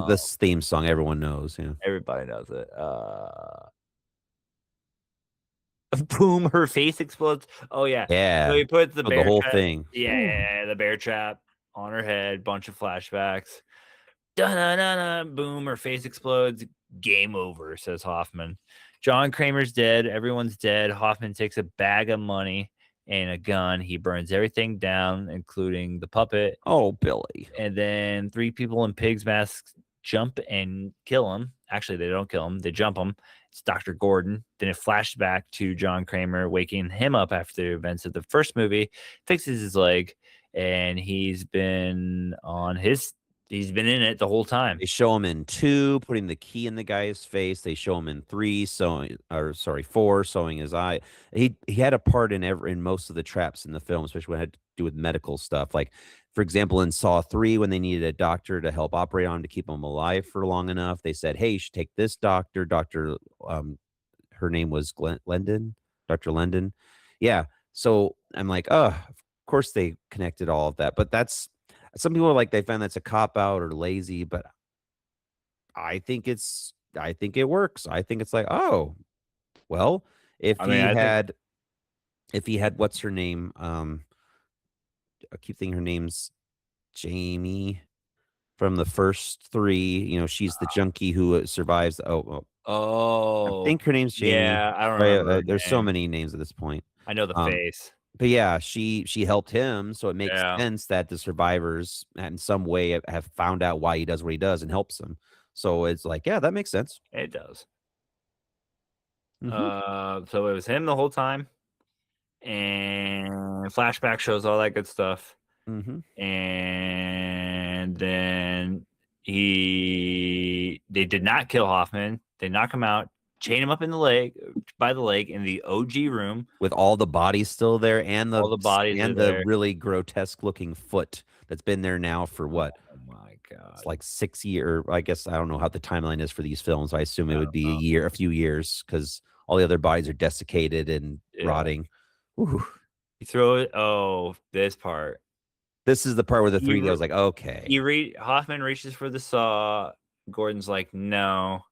S2: This theme song everyone knows, yeah.
S1: Everybody knows it. Boom, her face explodes. Oh yeah. So
S2: Yeah.
S1: he puts the
S2: Oh, the
S1: bear
S2: whole
S1: trap.
S2: thing.
S1: Yeah,
S2: Ooh.
S1: yeah, yeah, the bear trap on her head. Bunch of flashbacks. Da-na-na-na, boom, her face explodes. Game over, says Hoffman. John Kramer's dead. Everyone's dead. Hoffman takes a bag of money and a gun. He burns everything down, including the puppet.
S2: Oh, Billy.
S1: And then three people in pigs' masks jump and kill him. Actually, they don't kill him, they jump him. It's Dr. Gordon. Then it flashed back to John Kramer, waking him up after the events of the first movie, fixes his leg, and he's been in it the whole time.
S2: They show him in 2, putting the key in the guy's face. They show him in 3, sewing or sorry, 4, sewing his eye. He had a part in most of the traps in the film, especially when it had to do with medical stuff. Like, for example, in Saw 3, when they needed a doctor to help operate on him to keep him alive for long enough, they said, "Hey, you should take this doctor." Um, her name was Lendon, Dr. Lendon. Yeah. So I'm like, oh, of course they connected all of that. But that's some people are like they find that's a cop out or lazy, but I think it works. I think it's like, oh, well, if
S1: I mean,
S2: he
S1: I think
S2: had if he had what's her name? I keep thinking her name's Jamie from the first 3. She's the junkie who survives. I
S1: oh,
S2: think her name's Jamie.
S1: yeah, I don't
S2: Right,
S1: remember her
S2: there's so
S1: name.
S2: many names at this point.
S1: I know the
S2: Um,
S1: face.
S2: but yeah, she helped him, so it makes
S1: Yeah,
S2: sense that the survivors in some way have found out why he does what he does and helps him. So it's like, yeah, that makes sense.
S1: it does.
S2: Mhm,
S1: So it was him the whole time, and flashback shows all that good stuff.
S2: mhm.
S1: And then they did not kill Hoffman. They knock him out, chain him up in the leg by the leg in the OG room.
S2: With all the bodies still there and
S1: All the bodies are
S2: the
S1: there.
S2: really grotesque looking foot that's been there now for what?
S1: Oh my
S2: It's
S1: god.
S2: like 6 year. I guess I don't know how the timeline is for these films. I assume it
S1: I
S2: would
S1: don't
S2: be
S1: know.
S2: a few years, because all the other bodies are desiccated and
S1: Yeah.
S2: rotting. Ooh.
S1: You throw it. Oh, this part.
S2: This is the part where the
S1: He
S2: 3D I
S1: re-
S2: was like, okay.
S1: Hoffman reaches for the saw. Gordon's like, no.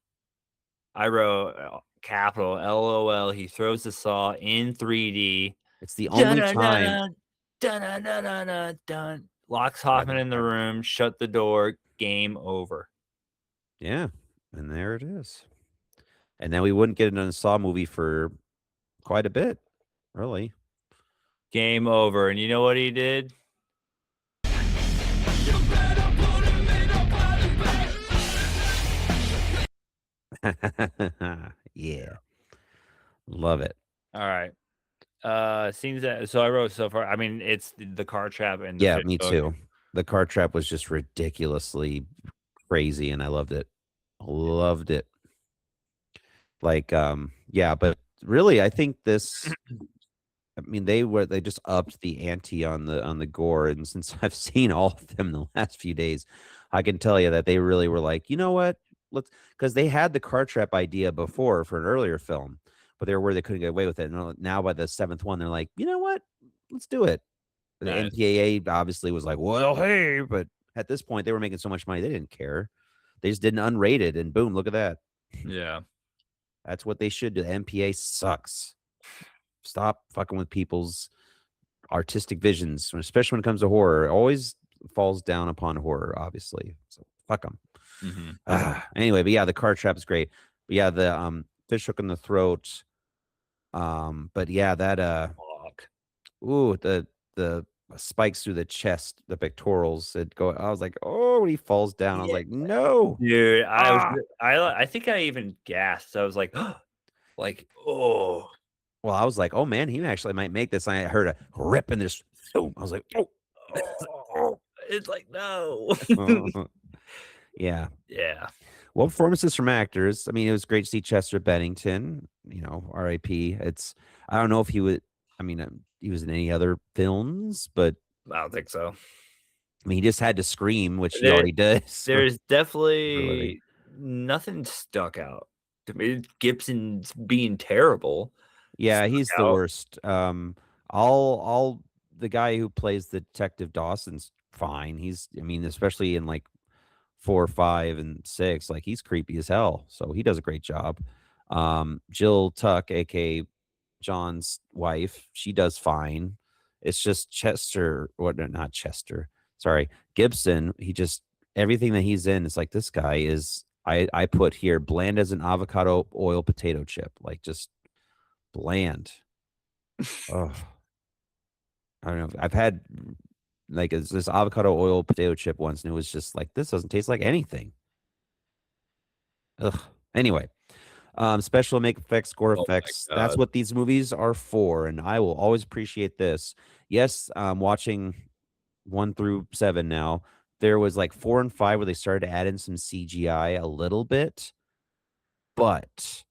S1: I wrote capital LOL. He throws the saw in 3D.
S2: It's the only time.
S1: Dun-dun-dun-dun, dun-dun-dun-dun-dun. Locks
S2: Right,
S1: Hoffman in the
S2: right.
S1: room, shut the door, game over.
S2: Yeah, and there it is. And then we wouldn't get another Saw movie for quite a bit, really.
S1: Game over. And you know what he did?
S2: Yeah, love it.
S1: All right. Scenes that so I wrote so far. I mean, it's the car trap and the
S2: Yeah,
S1: fish
S2: me
S1: hook.
S2: too. The car trap was just ridiculously crazy, and I loved it. Loved it. Like, yeah, but really, I think they just upped the ante on the gore, and since I've seen all of them the last few days, I can tell you that they really were like, "You know what? Let's," because they had the car trap idea before for an earlier film, but they were worried they couldn't get away with it, and now by the 7th one, they're like, "You know what? Let's do it." The
S1: Nice.
S2: MPAA obviously was like, "Well, hey," but at this point, they were making so much money, they didn't care. They just didn't unrated, and boom, look at that.
S1: Yeah.
S2: That's what they should do. The MPA sucks. Stop fucking with people's artistic visions, especially when it comes to horror. It always falls down upon horror, obviously. So fuck them.
S1: Hmm.
S2: Anyway, but yeah, the car trap is great. But yeah, the fish hook in the throat. But yeah, that
S1: Fuck.
S2: ooh, the spikes through the chest, the pectorals. I was like, oh, when he falls down, I was
S1: Yeah.
S2: like, no.
S1: Dude,
S2: Ah.
S1: I think I even gasped. I was like, oh.
S2: Well, I was like, oh man, he actually might make this. I heard a rip and this. Boom. I was like, oh.
S1: Oh, it's like no.
S2: Yeah.
S1: Yeah.
S2: Well, performances from actors. I mean, it was great to see Chester Bennington, RIP. I don't know if he would, I mean, he was in any other films, but
S1: I don't think so.
S2: I mean, he just had to scream, which he
S1: There
S2: already does
S1: there's
S2: for a living.
S1: definitely nothing stuck out to me. Gibson's being terrible
S2: Yeah,
S1: stuck
S2: he's the
S1: out.
S2: worst. The guy who plays the Detective Dawson's fine. I mean, especially in like 4, 5, and 6, like he's creepy as hell. So he does a great job. Jill Tuck, aka John's wife, she does fine. It's just Chester, what? Not Chester. Sorry, Gibson. He just everything that he's in. It's like this guy is. I put here bland as an avocado oil potato chip, like just bland. Oh, I don't know. I've had like it's this avocado oil potato chip once, and it was just like this doesn't taste like anything. Ugh. Anyway, special make effects, score
S1: Oh my
S2: effects. That's
S1: god.
S2: what these movies are for, and I will always appreciate this. Yes, watching 1 through 7 now. There was like 4 and 5 where they started to add in some CGI a little bit, but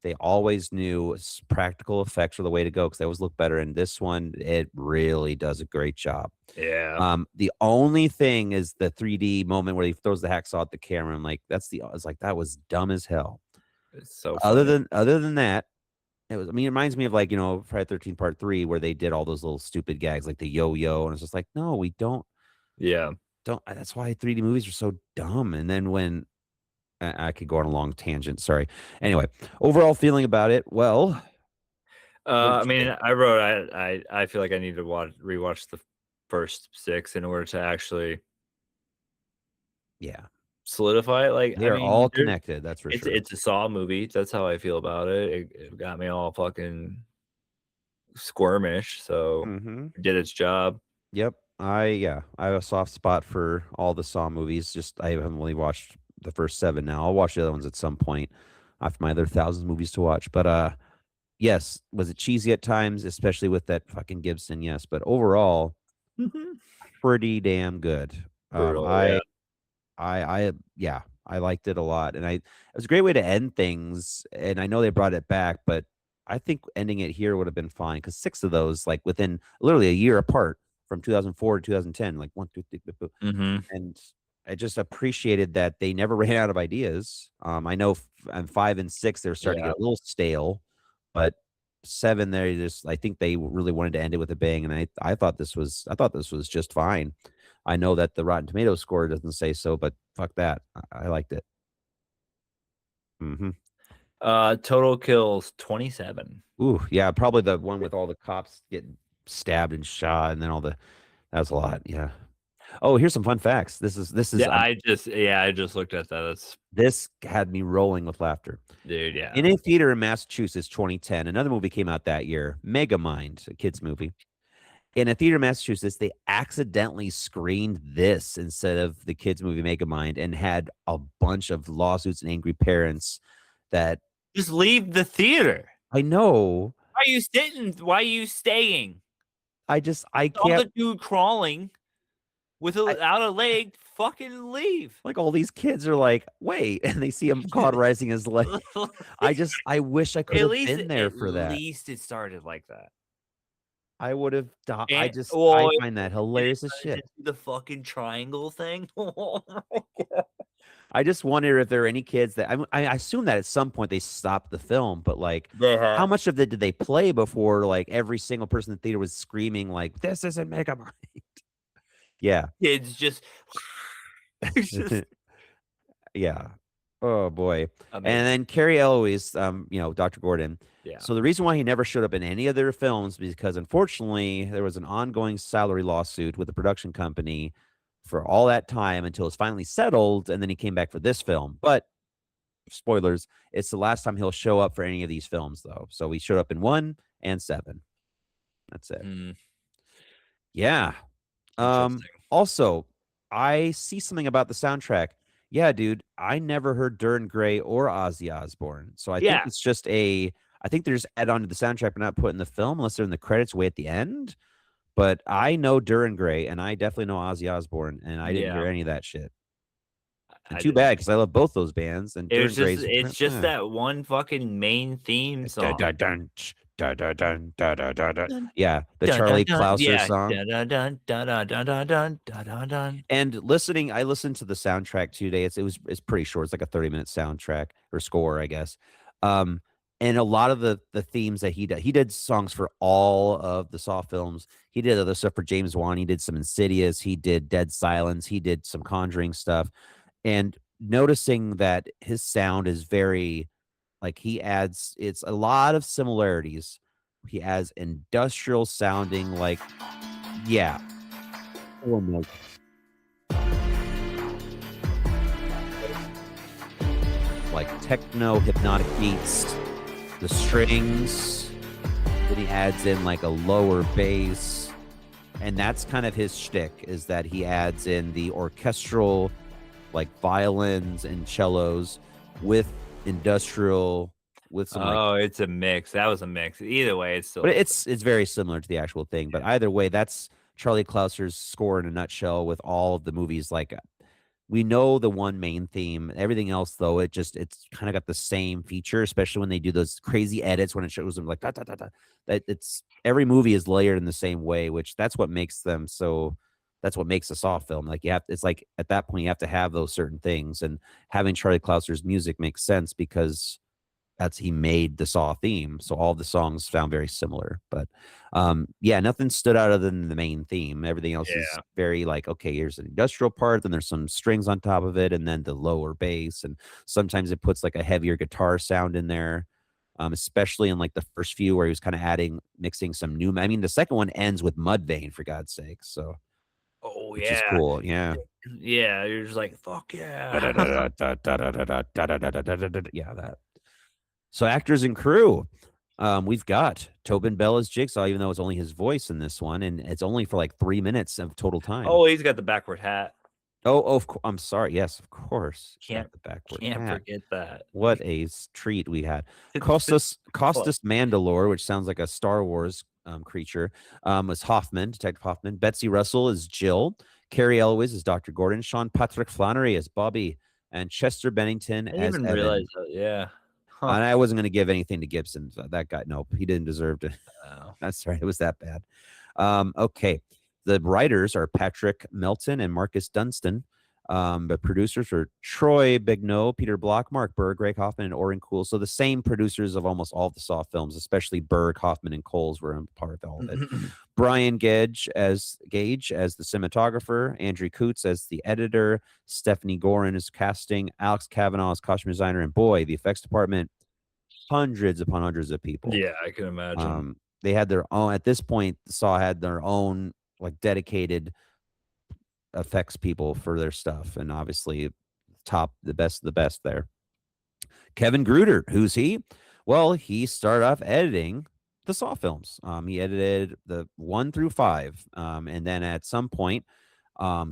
S2: they always knew practical effects were the way to go because they always look better. And this one, it really does a great job.
S1: Yeah.
S2: The only thing is the 3D moment where he throws the hacksaw at the camera. I'm like, I was like, that was dumb as hell.
S1: It's so
S2: Other
S1: funny.
S2: than other than that, I mean, it reminds me of like, Friday 13 Part 3, where they did all those little stupid gags like the yo-yo, and it's just like, no, we
S1: Yeah.
S2: don't that's why 3D movies are so dumb. And then when I could go on a long tangent, sorry. Anyway, overall feeling about it, well, what did
S1: I
S2: you
S1: mean,
S2: think?
S1: I wrote I feel like I need to rewatch the first 6 in order to actually
S2: Yeah.
S1: solidify it. Like,
S2: They
S1: I
S2: are
S1: mean,
S2: all connected, that's for sure.
S1: it's a Saw movie. That's how I feel about it. It got me all fucking squirmish, so
S2: Mhm.
S1: it did its job.
S2: Yep. I have a soft spot for all the Saw movies. Just I haven't really watched the first 7 now. I'll watch the other ones at some point after my other thousands of movies to watch. But yes, was it cheesy at times, especially with that fucking Gibson? Yes, but overall,
S1: Mhm.
S2: pretty damn good. Um,
S1: Brutal, yeah.
S2: I yeah, I liked it a lot, and it was a great way to end things. And I know they brought it back, but I think ending it here would have been fine because 6 of those, like within literally a year apart, from 2004 to 2010, like 1, 2, 3,
S1: Mhm.
S2: and I just appreciated that they never ran out of ideas. I know 5 and 6, they're starting to
S1: Yeah.
S2: get a little stale, but 7, they just I think they really wanted to end it with a bang, and I thought this was just fine. I know that the Rotten Tomatoes score doesn't say so, but fuck that. I liked it. Mhm.
S1: Total kills 27.
S2: Ooh, yeah, probably the one with all the cops getting stabbed and shot, and then all the that was a lot, yeah. Oh, here's some fun facts.
S1: Yeah, I just looked at that. That's
S2: This had me rolling with laughter.
S1: dude,
S2: In
S1: yeah.
S2: a theater in Massachusetts, 2010, another movie came out that year, Megamind, a kids movie. In a theater in Massachusetts, they accidentally screened this instead of the kids movie Megamind and had a bunch of lawsuits and angry parents that
S1: Just leave the theater.
S2: I know.
S1: Why are you sitting? Why are you staying?
S2: I
S1: Saw
S2: can't
S1: the dude crawling
S2: I
S1: without a leg. Fucking leave.
S2: like all these kids are like, "Wait," and they see him cauterizing his leg. I wish I could have been there
S1: At
S2: for that.
S1: least it started like that.
S2: I would have di
S1: And
S2: I
S1: well,
S2: find that
S1: and it
S2: hilarious as
S1: turns
S2: shit.
S1: into the fucking triangle thing.
S2: I just wonder if there are any kids that I assume that at some point they stopped the film, but, like,
S1: They
S2: how
S1: have
S2: much of it did they play before, like, every single person in the theater was screaming like, "This isn't Megamind." Yeah.
S1: kids just it's just
S2: Yeah. Oh, boy. And
S1: amazing.
S2: then Carrie Elwes, Dr. Gordon.
S1: Yeah.
S2: So the reason why he never showed up in any of their films because unfortunately there was an ongoing salary lawsuit with the production company for all that time until it's finally settled, and then he came back for this film. But spoilers, it's the last time he'll show up for any of these films, though. So he showed up in 1 and 7. That's it.
S1: Hmm,
S2: Yeah.
S1: interesting.
S2: Also, I see something about the soundtrack. Yeah, dude, I never heard Duran Gray or Ozzy Osbourne. So I think
S1: Yeah.
S2: it's just I think they're just add on to the soundtrack but not put in the film unless they're in the credits way at the end. But I know Duran Gray and I definitely know Ozzy Osbourne, and I didn't hear
S1: Yeah.
S2: any of that shit. And
S1: I
S2: too
S1: didn't
S2: bad because I love both those bands, and Duran Gray's
S1: it's just
S2: eh.
S1: that one fucking main theme
S2: Dun,
S1: song.
S2: dun, dun, dun, dun, dun, dun, dun, dun, dun.
S1: Dun,
S2: Yeah, the
S1: dun, dun,
S2: Charlie
S1: dun,
S2: Clouser
S1: yeah.
S2: song.
S1: Dun, dun, dun, dun, dun, dun, dun, dun, dun, dun, dun.
S2: And I listened to the soundtrack today. It's pretty short. It's like a 30-minute soundtrack or score, I guess. Um, And a lot of the themes that he did songs for all of the Saw films. He did other stuff for James Wan. He did some Insidious. He did Dead Silence. He did some Conjuring stuff. And noticing that his sound is very like he adds it's a lot of similarities. He has industrial sounding like yeah, almost like techno hypnotic beats, the strings. Then he adds in like a lower bass, and that's kind of his shtick. Is that he adds in the orchestral, like violins and cellos, with industrial, with some like.
S1: Oh, it's a mix. That was a mix. Either way, it's
S2: But
S1: still
S2: it's very similar to the actual thing. But either way, that's Charlie Clouser's score in a nutshell with all of the movies. Like we know the one main theme. Everything else, though, it's kind of got the same feature, especially when they do those crazy edits when it shows them like da, da, da, da. That it's every movie is layered in the same way, which that's what makes them so. That's what makes a Saw film. Like you have, it's like at that point you have to have those certain things, and having Charlie Clouser's music makes sense because that's he made the Saw theme. So all the songs sound very similar. But yeah, nothing stood out other than the main theme. Everything else is
S1: yeah.
S2: very like, okay, here's an industrial part, then there's some strings on top of it, and then the lower bass. And sometimes it puts like a heavier guitar sound in there. Especially in like the first few where he was kind of adding mixing some new. I mean, the second one ends with Mudvayne for God's sake. So
S1: Oh
S2: which is
S1: yeah.
S2: cool. Yeah.
S1: Yeah, you're just like, fuck yeah.
S2: Yeah, that. So actors and crew. We've got Tobin Bell as Jigsaw, even though it's only his voice in this one, and it's only for like 3 minutes of total time.
S1: Oh, he's got the backward hat.
S2: Oh, I'm sorry. Yes, of course.
S1: Can't
S2: Got the backward
S1: can't
S2: hat.
S1: forget that.
S2: What a treat we had.
S1: It's
S2: Costas Mandalore, which sounds like a Star Wars creature, was Hoffman, Detective Hoffman. Betsy Russell is Jill. Carrie Elwes is Dr. Gordon. Sean Patrick Flannery as Bobby. And Chester Bennington
S1: I didn't
S2: as
S1: even
S2: Evan.
S1: realize that. Yeah. Huh.
S2: And I wasn't going to give anything to Gibson. That guy, nope, he didn't deserve to.
S1: Oh.
S2: That's right. It was that bad. Okay. The writers are Patrick Melton and Marcus Dunstan. The producers are Troy Bigno, Peter Block, Mark Berg, Greg Hoffman, and Oren Cool. So the same producers of almost all of the Saw films, especially Berg, Hoffman, and Coles were a part of all of it. Brian Gage as the cinematographer, Andrew Coots as the editor, Stephanie Gorin as casting, Alex Kavanaugh as costume designer, and boy, the effects department, hundreds upon hundreds of people.
S1: Yeah, I can imagine.
S2: They had their own, at this point, Saw had their own like dedicated effects people for their stuff, and obviously the best of the best there. Kevin Gruder, who's he? Well, he started off editing the Saw films. He edited the 1 through 5, and then at some point,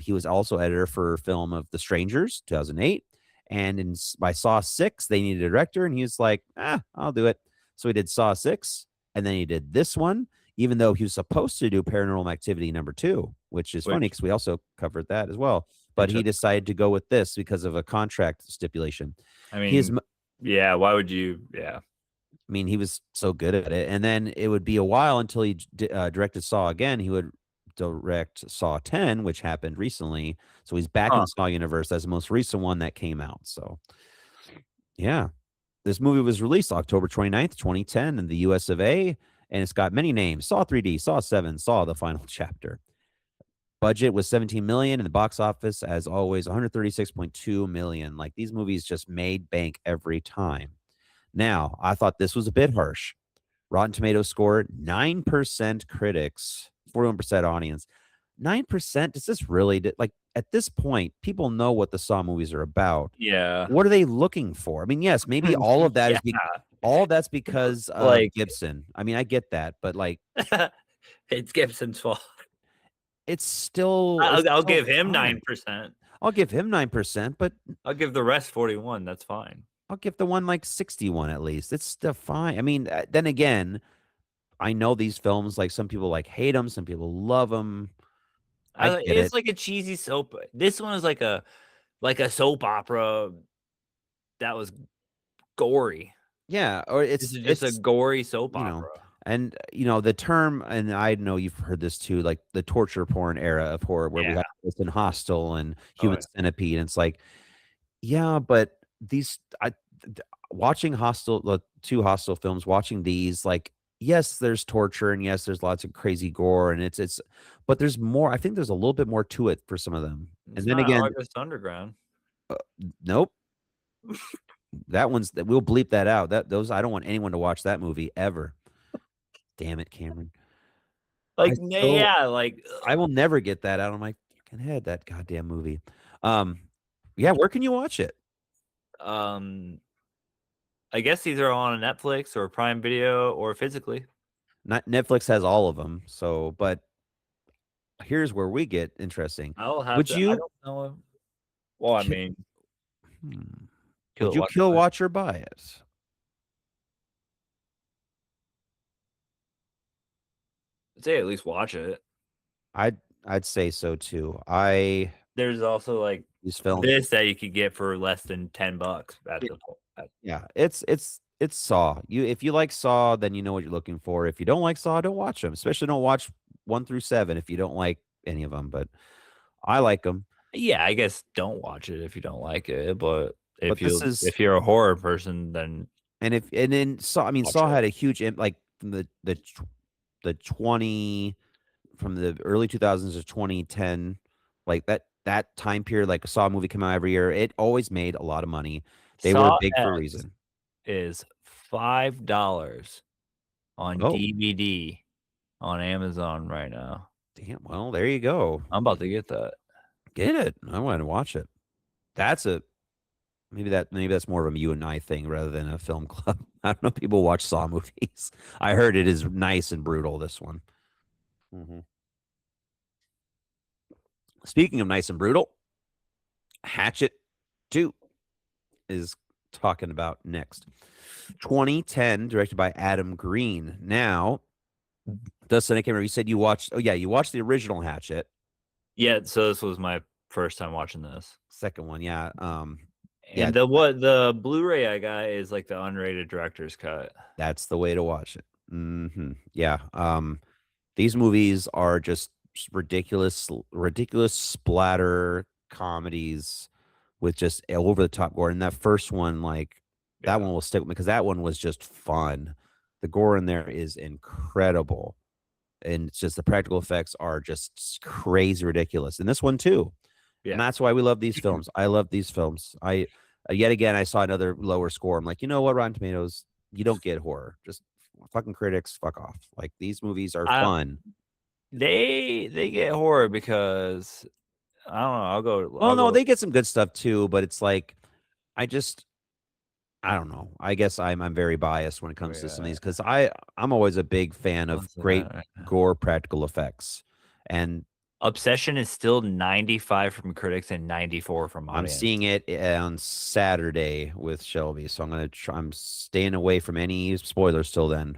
S2: he was also editor for film of The Strangers, 2008. And by Saw 6, they needed a director, and he was like, I'll do it. So he did Saw 6, and then he did this one, even though he was supposed to do Paranormal Activity #2, which is funny because we also covered that as well. But he decided to go with this because of a contract stipulation.
S1: I mean, yeah, why would you? Yeah.
S2: I mean, he was so good at it. And then it would be a while until he directed Saw again. He would direct Saw 10, which happened recently. So he's back in Saw universe. That's the most recent one that came out. So, yeah. This movie was released October 29th, 2010 in the US of A. And it's got many names: Saw 3D, Saw 7, Saw the Final Chapter. Budget was $17 million, and the box office, as always, $136.2 million. Like, these movies just made bank every time. Now, I thought this was a bit harsh. Rotten Tomatoes score 9% critics, 41% audience. 9%? Does this really like at this point, people know what the Saw movies are about.
S1: Yeah.
S2: What are they looking for? I mean, yes, maybe all of that is all that's because of like, Gibson. I mean, I get that, but like
S1: it's Gibson's fault.
S2: It's still
S1: I'll give him 9%.
S2: I'll give him 9%, but
S1: I'll give the rest 41. That's fine.
S2: I'll give the one like 61 at least. It's still fine. I mean, then again, I know these films, like some people like hate them, some people love them.
S1: It's like a cheesy soap. This one is like a soap opera that was gory.
S2: Yeah, or it's
S1: just a gory soap opera.
S2: Know, and the term, and I know you've heard this too, like the torture porn era of horror, where we have this in Hostel and Human Centipede. And it's like, yeah, but watching Hostel, two Hostel films, watching these, like, yes, there's torture and yes, there's lots of crazy gore and it's but there's more. I think there's a little bit more to it for some of them. And
S1: It's
S2: then
S1: not
S2: again,
S1: August Underground.
S2: nope. That one's that we'll bleep that out. That those I don't want anyone to watch that movie ever. Damn it, Cameron. I
S1: Like,
S2: still
S1: yeah, like,
S2: I will never get that out of my fucking head, that goddamn movie. Um, yeah, where can you watch it?
S1: um, I guess either on Netflix or Prime Video or physically.
S2: Not Netflix has all of them, so but here's where we get interesting.
S1: I'll have
S2: Would
S1: to. I
S2: you
S1: don't know. Well, I
S2: ki
S1: mean,
S2: hmm,
S1: kill
S2: would
S1: it,
S2: you
S1: watch
S2: kill,
S1: it.
S2: watch, or buy it?
S1: I'd say at least watch it.
S2: I'd I'd say so too. I
S1: There's also like
S2: these films
S1: this that you could get for less than $10 at
S2: y
S1: the
S2: yeah, it's Saw. You if you like Saw, then you know what you're looking for. If you don't like Saw, don't watch them. Especially don't watch 1 through 7 if you don't like any of them. But I like them.
S1: Yeah, I guess don't watch it if you don't like it, but
S2: But this is
S1: if you're a horror person, then
S2: and if and then Saw, I mean,
S1: watch
S2: Saw
S1: it.
S2: had a huge like from the 20 from the early 2000s to 2010, like that time period, like a Saw movie come out every year. It always made a lot of money. They were
S1: Saw
S2: big for a
S1: X
S2: reason.
S1: is $5 on
S2: Oh,
S1: DVD on Amazon right now.
S2: damn. Well, there you go.
S1: I'm about to get that.
S2: Get it. I want to watch it. That's a maybe that's more of a you and I thing rather than a film club. I don't know. People watch Saw movies. I heard it is nice and brutal. This one. Hmm. Speaking of nice and brutal, Hatchet 2 is talking about next. 2010, directed by Adam Green. Now, Dustin, I can't remember. You said you watched. Oh yeah, you watched the original Hatchet.
S1: Yeah, so this was my first time watching this.
S2: Second one, yeah. Yeah,
S1: And the Blu-ray I got is like the unrated director's cut.
S2: that's the way to watch it. Yeah. These movies are just ridiculous splatter comedies with just over the top gore. And that first one, like that
S1: Yeah.
S2: one will stick with me because that one was just fun. The gore in there is incredible. And it's just the practical effects are just crazy ridiculous. And this one too. And
S1: Yeah.
S2: that's why we love these films. I love these films. I yet again I saw another lower score. I'm like, you know what, Rotten Tomatoes, you don't get horror. Just fucking critics, fuck off. Like these movies are
S1: I
S2: fun.
S1: they get horror because I don't know,
S2: Well,
S1: I'll
S2: no,
S1: go
S2: they get some good stuff too, but it's like I just I don't know. I guess I'm very biased when it comes to some of
S1: yeah.
S2: these because I'm always a big fan of
S1: What's
S2: great
S1: that right now?
S2: gore practical effects. And
S1: Obsession is still 95 from critics and 94 from
S2: I'm
S1: audience.
S2: seeing it on Saturday with Shelby, so I'm gonna try. I'm staying away from any spoilers till then.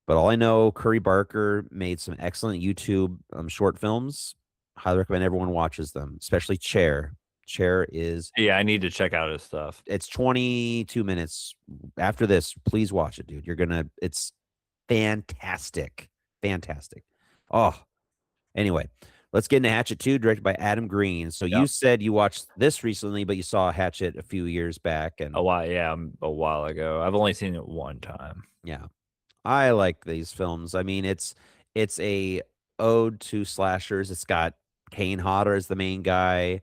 S2: But all I know, Curry Barker made some excellent YouTube short films. Highly recommend everyone watches them, especially Chair. Chair is
S1: Yeah, I need to check out his stuff.
S2: it's 22 minutes. After this, please watch it, dude. You're gonna. It's fantastic, fantastic. Oh, anyway, let's get into Hatchet 2, directed by Adam Green. So
S1: Yeah.
S2: you said you watched this recently, but you saw Hatchet a few years back, and
S1: A while ago. I've only seen it one time.
S2: yeah, I like these films. I mean, it's a ode to slashers. It's got Kane Hodder as the main guy.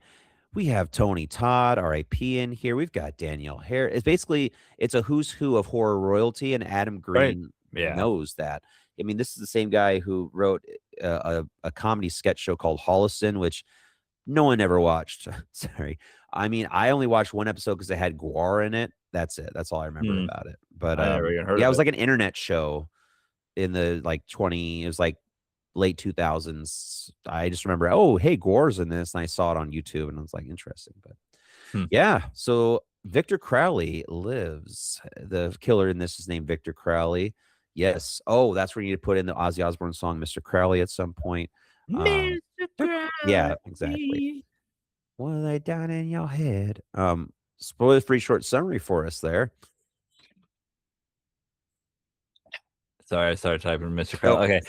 S2: We have Tony Todd, R.I.P. in here. We've got Danielle Hare. It's a who's who of horror royalty, and Adam
S1: Right.
S2: Green
S1: Yeah.
S2: knows that. I mean, this is the same guy who wrote a comedy sketch show called Holliston, which no one ever watched. Sorry. I mean, I only watched one episode because it had Guar in it. That's it. That's all I remember
S1: Hmm.
S2: about it. But
S1: I never even heard
S2: yeah, it
S1: of
S2: was
S1: it.
S2: like an internet show in the it was like late 2000s. I just remember, oh, hey, Gore's in this. And I saw it on YouTube and I was like, interesting. But
S1: Hmm.
S2: yeah, so Victor Crowley lives. The killer in this is named Victor Crowley. Yes. Oh, that's where you need to put in the Ozzy Osbourne song, Mr. Crowley, at some point.
S1: Mr.
S2: Yeah, exactly.
S1: Crowley.
S2: What are they down in your head? Spoiler free short summary for us there.
S1: Sorry, I started typing Mr.
S2: Nope.
S1: Crowley.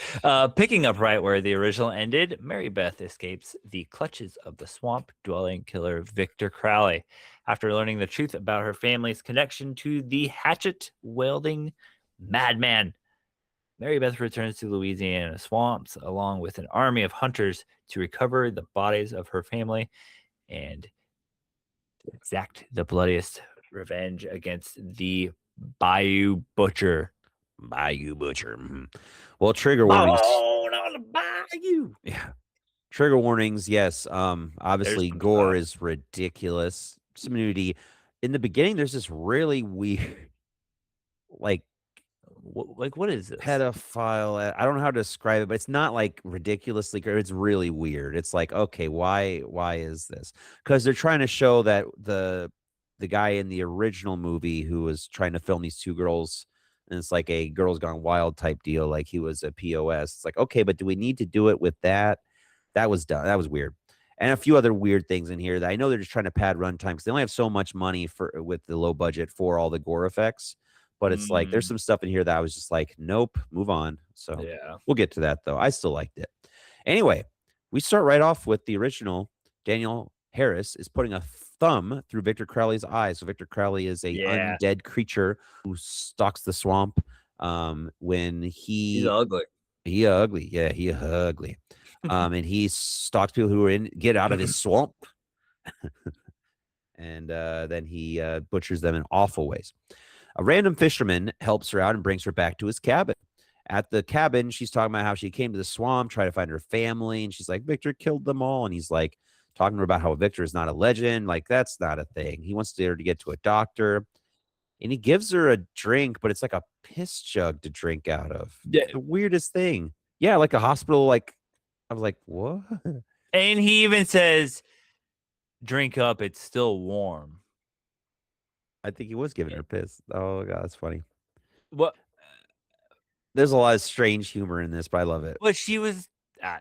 S1: Okay. Picking up right where the original ended, Mary Beth escapes the clutches of the swamp dwelling killer Victor Crowley. After learning the truth about her family's connection to the hatchet wielding madman, Mary Beth returns to Louisiana swamps along with an army of hunters to recover the bodies of her family and exact the bloodiest revenge against the Bayou Butcher.
S2: Bayou Butcher. Mhm. Well, trigger
S1: Bone
S2: warnings.
S1: on the Bayou.
S2: Yeah. Trigger warnings, yes.
S1: There's
S2: Obviously,
S1: some
S2: gore
S1: stuff.
S2: is ridiculous. Some nudity. In the beginning, there's this really weird, like
S1: Like, what is this?
S2: pedophile. I don't know how to describe it, but it's not like ridiculously. It's really weird. It's like, okay, why is this? Because they're trying to show that the guy in the original movie who was trying to film these two girls, and it's like a girls gone wild type deal, like he was a POS. It's like, okay, but do we need to do it with that? That was done. That was weird. And a few other weird things in here that I know they're just trying to pad runtime because they only have so much money for with the low budget for all the gore effects. But it's like there's
S1: Mm,
S2: some stuff in here that I was just like, nope, move on. So
S1: yeah.
S2: we'll get to that though. I still liked it. Anyway, we start right off with the original. Daniel Harris is putting a thumb through Victor Crowley's eyes. So Victor Crowley is a
S1: Yeah.
S2: undead creature who stalks the swamp. When
S1: He's ugly.
S2: he ugly, yeah, he ugly. And he stalks people who are in get out of his swamp, and then he butchers them in awful ways. A random fisherman helps her out and brings her back to his cabin. At the cabin, she's talking about how she came to the swamp, trying to find her family, and she's like, Victor killed them all. And he's like talking to her about how Victor is not a legend. Like, that's not a thing. He wants her to get to a doctor. And he gives her a drink, but it's like a piss jug to drink out of.
S1: Yeah.
S2: The weirdest thing. Yeah, like a hospital, like I was like, what?
S1: And he even says, drink up, it's still warm.
S2: I think he was giving her piss. Oh god, that's funny.
S1: What?
S2: There's a lot of strange humor in this, but I love it.
S1: But she was, yeah.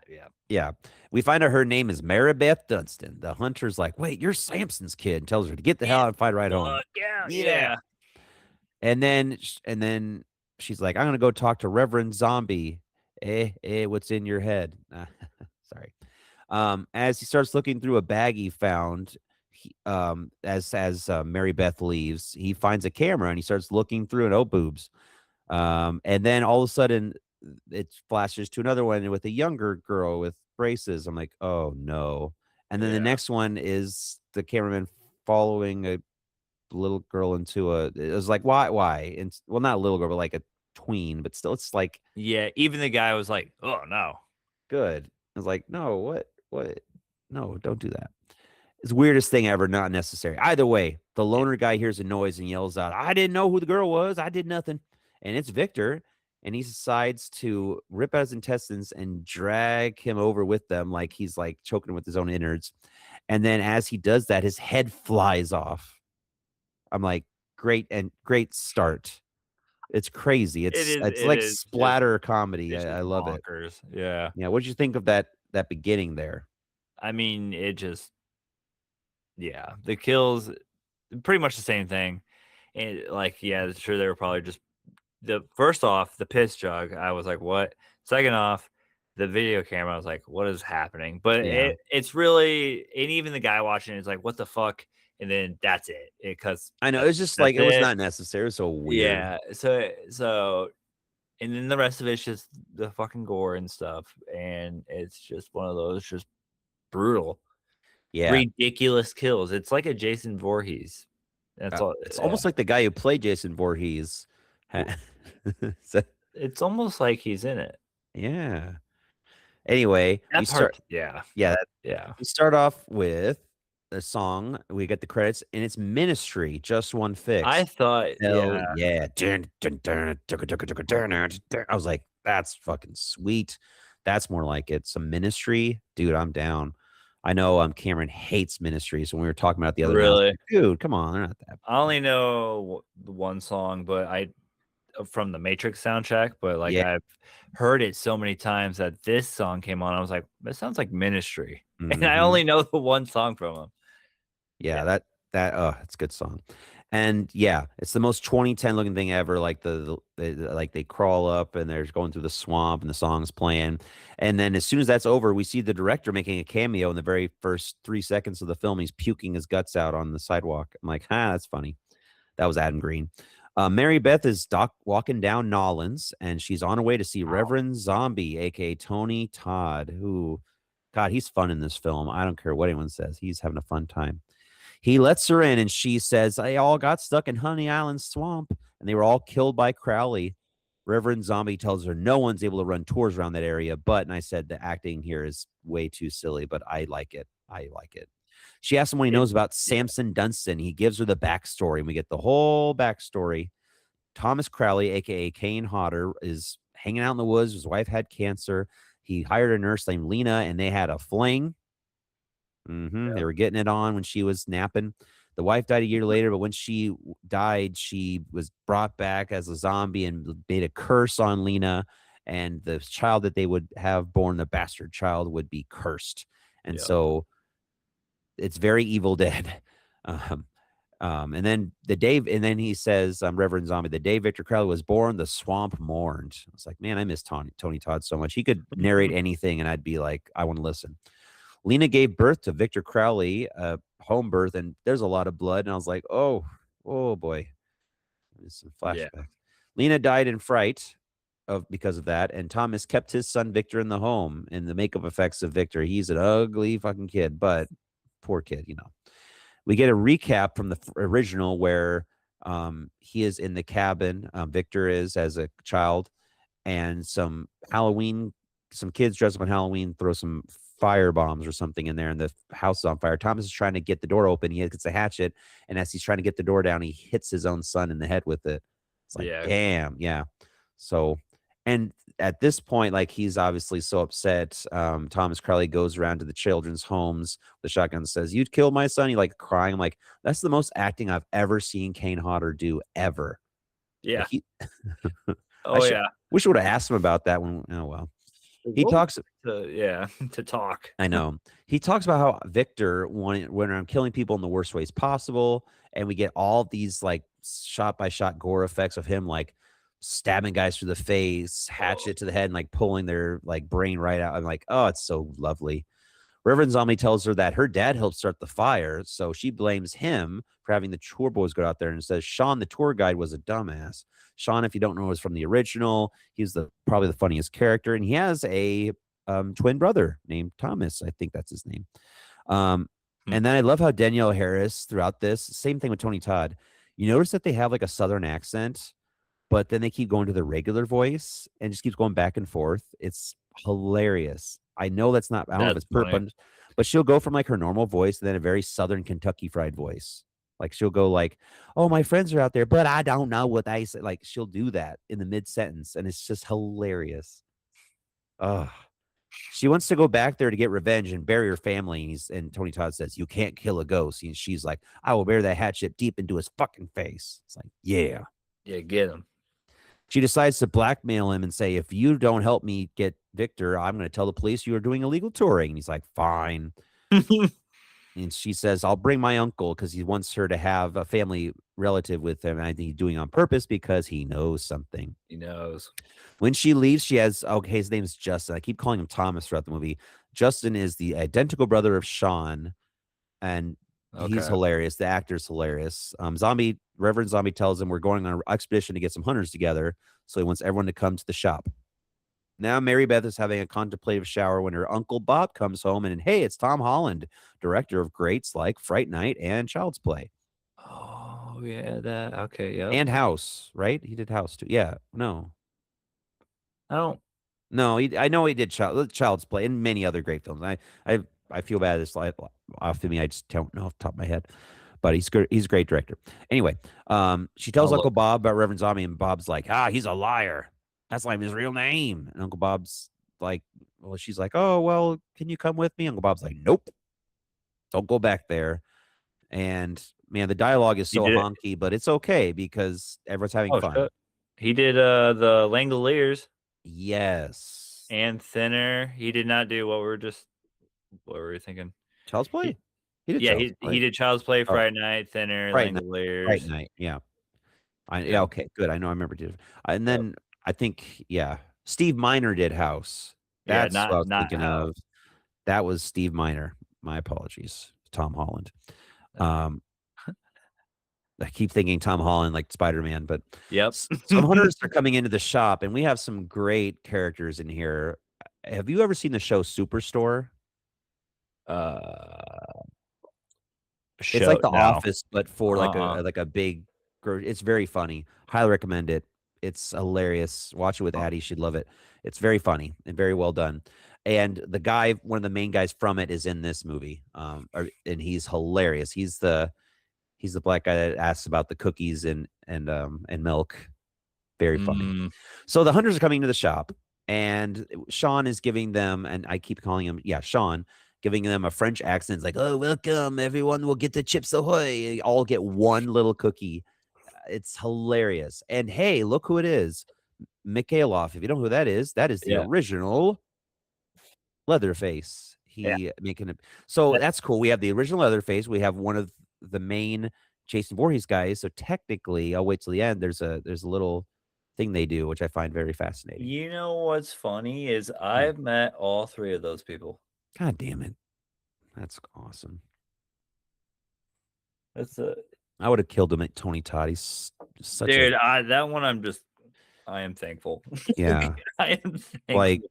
S2: Yeah. We find out her name is Maribeth Dunstan. The hunter's like, wait, you're Samson's kid, and tells her to get the hell out and fight right home.
S1: Yeah,
S2: Yeah. And then she's like, I'm gonna go talk to Reverend Zombie. What's in your head? Sorry. As he starts looking through a bag he found, as Mary Beth leaves, he finds a camera and he starts looking through and oh boobs. And then all of a sudden it flashes to another one with a younger girl with braces. I'm like, oh no. And then the
S1: Yeah.
S2: next one is the cameraman following a little girl into it was like, why? And well, not a little girl, but like a tween, but still it's like
S1: Yeah. Even the guy was like, oh, no.
S2: good. I was like, no, what? No, don't do that. It's the weirdest thing ever, not necessary. Either way, the loner guy hears a noise and yells out, I didn't know who the girl was. I did nothing. And it's Victor. And he decides to rip out his intestines and drag him over with them like he's like choking with his own innards. And then as he does that, his head flies off. I'm like, great start. It's crazy. It's
S1: It
S2: like
S1: is just,
S2: splatter comedy.
S1: it's just
S2: I love it.
S1: bonkers. Yeah.
S2: Yeah. What did you think of that beginning there?
S1: I mean, it just, yeah. The kills, pretty much the same thing. And like, yeah, sure, they were probably just the first off, the piss jug. I was like, what? Second off, the video camera. I was like, what is happening? But
S2: Yeah.
S1: it's really, and even the guy watching it is like, what the fuck? And then that's it. Because
S2: I know, it's just
S1: that's
S2: like, it was
S1: it.
S2: not necessary, it was so weird.
S1: Yeah. So, and then the rest of it's just the fucking gore and stuff. And it's just one of those just brutal,
S2: Yeah,
S1: ridiculous kills. It's like a Jason Voorhees. That's all.
S2: it's
S1: Yeah.
S2: almost like the guy who played Jason Voorhees ha so
S1: It's almost like he's in it.
S2: yeah. Anyway,
S1: That part, yeah.
S2: yeah,
S1: Yeah.
S2: we start off with a song, we get the credits, and it's Ministry, Just One Fix.
S1: I thought,
S2: Hell
S1: yeah.
S2: yeah. I was like, "That's fucking sweet. That's more like it." Some Ministry, dude, I'm down. I know, Cameron hates Ministry, so when we were talking about it the other night, I was
S1: Really?
S2: like, dude, come on, they're not that
S1: I only know the one song, but from the Matrix soundtrack, but like
S2: yeah.
S1: I've heard it so many times that this song came on. I was like, that sounds like Ministry. And I
S2: Mhm.
S1: only know the one song from him.
S2: Yeah,
S1: Yeah.
S2: it's a good song. And yeah, it's the most 2010 looking thing ever. Like like they crawl up and they're going through the swamp and the song's playing. And then as soon as that's over, we see the director making a cameo in the very first 3 seconds of the film. He's puking his guts out on the sidewalk. I'm like, that's funny. That was Adam Green. Mary Beth is walking down Nollins, and she's on her way to see Reverend Zombie, aka Tony Todd. Who, God, he's fun in this film. I don't care what anyone says. He's having a fun time. He lets her in, and she says, "They all got stuck in Honey Island Swamp, and they were all killed by Crowley." Reverend Zombie tells her no one's able to run tours around that area. But, and I said the acting here is way too silly, but I like it. I like it. She asks him what he
S1: It
S2: knows about
S1: yeah.
S2: Samson Dunstan. He gives her the backstory, and we get the whole backstory. Thomas Crowley, aka Kane Hodder, is hanging out in the woods. His wife had cancer. He hired a nurse named Lena, and they had a fling. They were getting it on when she was napping. The wife died a year later, but when she died, she was brought back as a zombie and made a curse on Lena. And the child that they would have born, the bastard child, would be cursed. And
S1: Yeah.
S2: so it's very Evil Dead. And then he says, Reverend Zombie, the day Victor Crowley was born, the swamp mourned. I was like, man, I miss Tony Todd so much. He could narrate anything, and I'd be like, I want to listen. Lena gave birth to Victor Crowley, home birth, and there's a lot of blood. And I was like, oh boy, there's some flashbacks.
S1: Yeah.
S2: Lena died in fright because of that, and Thomas kept his son Victor in the home. And the makeup effects of Victor, he's an ugly fucking kid, but poor kid, you know. We get a recap from the original where he is in the cabin. Victor is as a child, and some kids dress up on Halloween, throw some fire bombs or something in there, and the house is on fire. Thomas is trying to get the door open. He gets a hatchet, and as he's trying to get the door down, he hits his own son in the head with it. It's like,
S1: Yeah.
S2: damn, yeah. So, and at this point, like he's obviously so upset. Thomas Crowley goes around to the children's homes. The shotgun says, "You'd kill my son." He like crying. I'm like, that's the most acting I've ever seen Kane Hodder do ever.
S1: Yeah.
S2: Like he, I
S1: Oh
S2: should
S1: yeah.
S2: wish I would have asked him about that when. Oh well. He
S1: What
S2: talks.
S1: to talk.
S2: I know. He talks about how Victor went around killing people in the worst ways possible, and we get all these like shot by shot gore effects of him like stabbing guys through the face, hatchet to the head, and like pulling their like brain right out. I'm like, oh, it's so lovely. Reverend Zombie tells her that her dad helped start the fire, so she blames him for having the tour boys go out there and says Sean, the tour guide, was a dumbass. Sean, if you don't know, is from the original. He's probably the funniest character, and he has a twin brother named Thomas. I think that's his name.
S1: Hmm.
S2: And then I love how Danielle Harris throughout this, same thing with Tony Todd. You notice that they have like a Southern accent, but then they keep going to the regular voice and just keeps going back and forth. It's hilarious. I know that's not, I don't know if
S1: That's
S2: it's
S1: funny.
S2: but she'll go from like her normal voice and then a very Southern Kentucky fried voice. Like she'll go like, "Oh, my friends are out there, but I don't know what they say." Like she'll do that in the mid sentence, and it's just hilarious. Oh, she wants to go back there to get revenge and bury her family. And Tony Todd says, "You can't kill a ghost." And she's like, "I will bear that hatchet deep into his fucking face." It's like, yeah.
S1: Yeah, get him.
S2: She decides to blackmail him and say, "If you don't help me get Victor, I'm going to tell the police you are doing illegal touring." And he's like, "Fine." And she says, "I'll bring my uncle," because he wants her to have a family relative with him. And I think he's doing it on purpose because he knows something.
S1: He knows.
S2: When she leaves, she has, okay, his name's Justin. I keep calling him Thomas throughout the movie. Justin is the identical brother of Sean, and he's
S1: Okay.
S2: hilarious. The actor's hilarious. Reverend Zombie tells him we're going on an expedition to get some hunters together. So he wants everyone to come to the shop. Now Mary Beth is having a contemplative shower when her uncle Bob comes home, and hey, it's Tom Holland, director of greats like Fright Night and Child's Play
S1: Oh yeah, that okay, yep.
S2: and House. Right? He did House too. Yeah, no,
S1: I don't
S2: no. I know he did Child's Play and many other great films. I feel bad. It's like off to me. I just don't know off the top of my head. But he's good. He's a great director. Anyway, she tells
S1: I'll
S2: Uncle
S1: look.
S2: Bob about Reverend Zombie, and Bob's like, he's a liar. That's not his real name. And Uncle Bob's like, well, she's like, oh, well, can you come with me? Uncle Bob's like, nope, don't go back there. And man, the dialogue is
S1: He
S2: so
S1: did
S2: honky, but it's okay because everyone's having
S1: oh
S2: fun.
S1: shit. He did the Langoliers
S2: Yes.
S1: and Thinner. He did not do what we were thinking.
S2: Child's
S1: He
S2: Play? He did
S1: Yeah,
S2: Child's
S1: he
S2: Play?
S1: did Child's Play,
S2: Oh,
S1: Friday Night, Thinner,
S2: Fright Night, Fright
S1: Langoliers.
S2: Night, yeah. Yeah,
S1: Yep,
S2: okay, good, I know I remember did and
S1: yep.
S2: then I think yeah, Steve Miner did House.
S1: Yeah,
S2: That's what I was
S1: not
S2: thinking
S1: House.
S2: of. That was Steve Miner. My apologies, Tom Holland.
S1: Okay.
S2: Um, I keep thinking Tom Holland like Spider-Man, but
S1: Yep.
S2: some hunters are coming into the shop, and we have some great characters in here. Have you ever seen the show Superstore?
S1: Uh,
S2: It's like
S1: show
S2: The
S1: no.
S2: Office, but for
S1: Uh-uh.
S2: like a big it's very funny. Highly recommend it. It's hilarious. Watch it with Addie, she'd love it. It's very funny and very well done. And the guy, one of the main guys from it is in this movie. And he's hilarious. He's the black guy that asks about the cookies and milk. Very funny.
S1: Mm.
S2: So the hunters are coming to the shop, and Sean is giving them, and I keep calling him, yeah, Sean, giving them a French accent. It's like, oh, welcome, everyone will get the Chips Ahoy. All get one little cookie. It's hilarious. And hey, look who it is. Mikhailov. If you don't know who that is the
S1: Yeah,
S2: original Leatherface.
S1: yeah.
S2: He making it. So
S1: That
S2: that's cool. We have the original Leatherface. We have one of the main Jason Voorhees guys. So technically, I'll wait till the end. There's a little thing they do, which I find very fascinating.
S1: you know what's funny is
S2: Hmm.
S1: I've met all 3 of those people.
S2: God damn it. That's awesome.
S1: That's a
S2: I would have killed him at Tony Todd. He's such a
S1: dude, that one I am thankful.
S2: yeah,
S1: I am
S2: like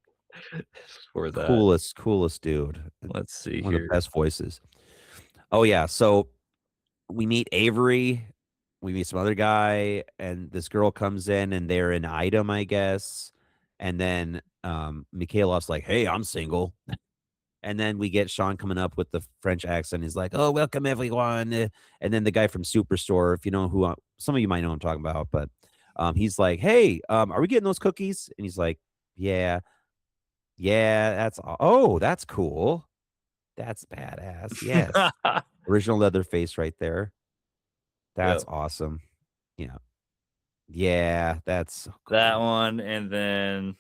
S1: thankful for that.
S2: coolest dude.
S1: Let's see
S2: One of the
S1: here.
S2: best voices. Oh yeah. So we meet Avery, we meet some other guy, and this girl comes in and they're an item, I guess. And then Mikhailov's like, hey, I'm single. And then we get Sean coming up with the French accent. He's like, oh, welcome everyone. And then the guy from Superstore, if you know who some of you might know who I'm talking about, but he's like, hey, are we getting those cookies? And he's like, yeah, yeah, that's cool. That's badass. Yes. Original Leatherface right there. That's
S1: Yep.
S2: awesome. Yeah. Yeah, that's
S1: That
S2: cool.
S1: one, and then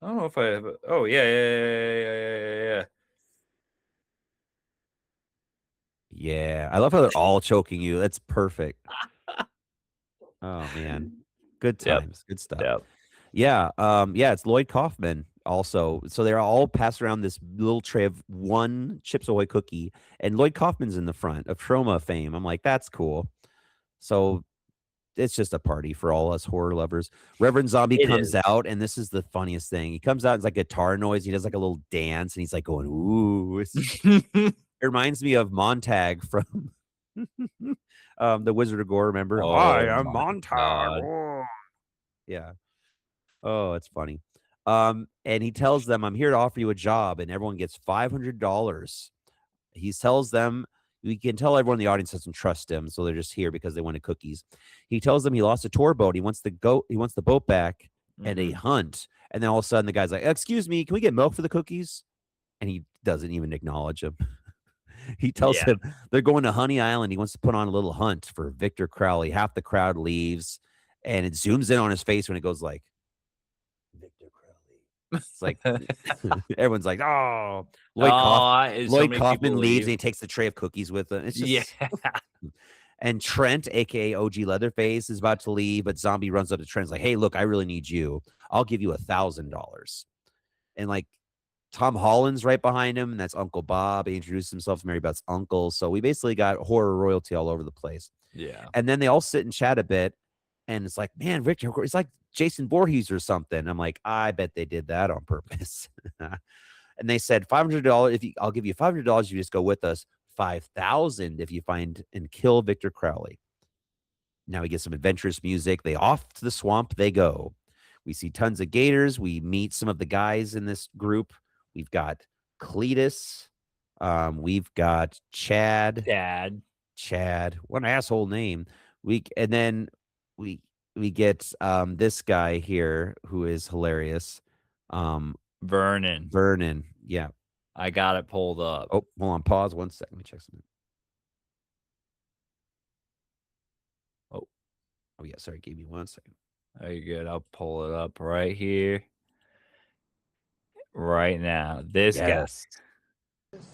S1: I don't know if I have oh, yeah, yeah.
S2: Yeah. I love how they're all choking you. That's perfect. Oh man. Good
S1: Yep,
S2: times. Good stuff.
S1: yep.
S2: Yeah. Yeah, it's Lloyd Kaufman also. So they're all passed around this little tray of one Chips Ahoy cookie, and Lloyd Kaufman's in the front of Troma fame. I'm like, that's cool. So it's just a party for all us horror lovers. Reverend Zombie
S1: It
S2: comes
S1: is.
S2: out, and this is the funniest thing. He comes out, it's like guitar noise. He does like a little dance, and he's like going, "Ooh!" It reminds me of Montag from the Wizard of Gore. Remember? Hi,
S1: Oh
S2: I'm
S1: my
S2: Montag.
S1: god.
S2: Oh. Yeah. Oh, it's funny. And he tells them, "I'm here to offer you a job," and everyone gets $500. He tells them, we can tell everyone in the audience doesn't trust him, so they're just here because they wanted cookies. He tells them he lost a tour boat. He wants the boat back and a
S1: Mhm.
S2: hunt. And then all of a sudden the guy's like, excuse me, can we get milk for the cookies? And he doesn't even acknowledge him. He tells
S1: Yeah.
S2: him they're going to Honey Island. He wants to put on a little hunt for Victor Crowley. Half the crowd leaves, and it zooms in on his face when it goes like, Victor Crowley. It's like everyone's like, "Oh."
S1: So
S2: Lloyd
S1: many people
S2: Kaufman leaves,
S1: leave.
S2: and he takes the tray of cookies with him. It's
S1: Yeah.
S2: just and Trent, aka OG Leatherface, is about to leave, but Zombie runs up to Trent's like, "Hey, look, I really need you. I'll give you $1,000." And like Tom Holland's right behind him, and that's Uncle Bob. He introduced himself as Mary Beth's uncle. So we basically got horror royalty all over the place.
S1: Yeah.
S2: And then they all sit and chat a bit, and it's like, man, Victor, it's like Jason Voorhees or something. I'm like, I bet they did that on purpose. And they said $500 if you, I'll give you $500. You just go with us. 5,000 if you find and kill Victor Crowley. Now we get some adventurous music. They off to the swamp they go. We see tons of gators. We meet some of the guys in this group. We've got Cletus. We've got Chad.
S1: Dad.
S2: Chad, what an asshole name. And then we we get this guy here who is hilarious. Um
S1: Vernon.
S2: Vernon. Yeah.
S1: I got it pulled up.
S2: Oh, hold on, pause 1 second. Let me check something.
S1: Oh,
S2: Oh yeah, sorry, give me 1 second.
S1: are you good? I'll pull it up right here. Right now. This guy.
S2: Yes.
S3: And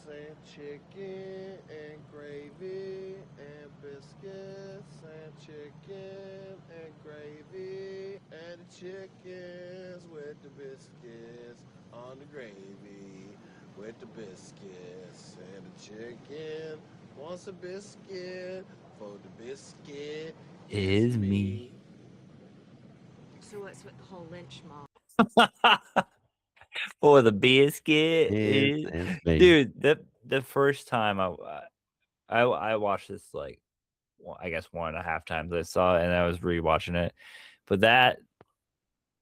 S3: chicken and gravy and biscuits and chicken and gravy and the chickens with the biscuits on the gravy with the biscuits and the chicken wants a biscuit for the biscuit is
S1: Is me.
S3: me.
S4: So what's with the whole lynch mob?
S1: For the biscuit
S2: It's me.
S1: dude, the first time I watched this, like, I guess 1.5 times I saw it, and I was rewatching it, but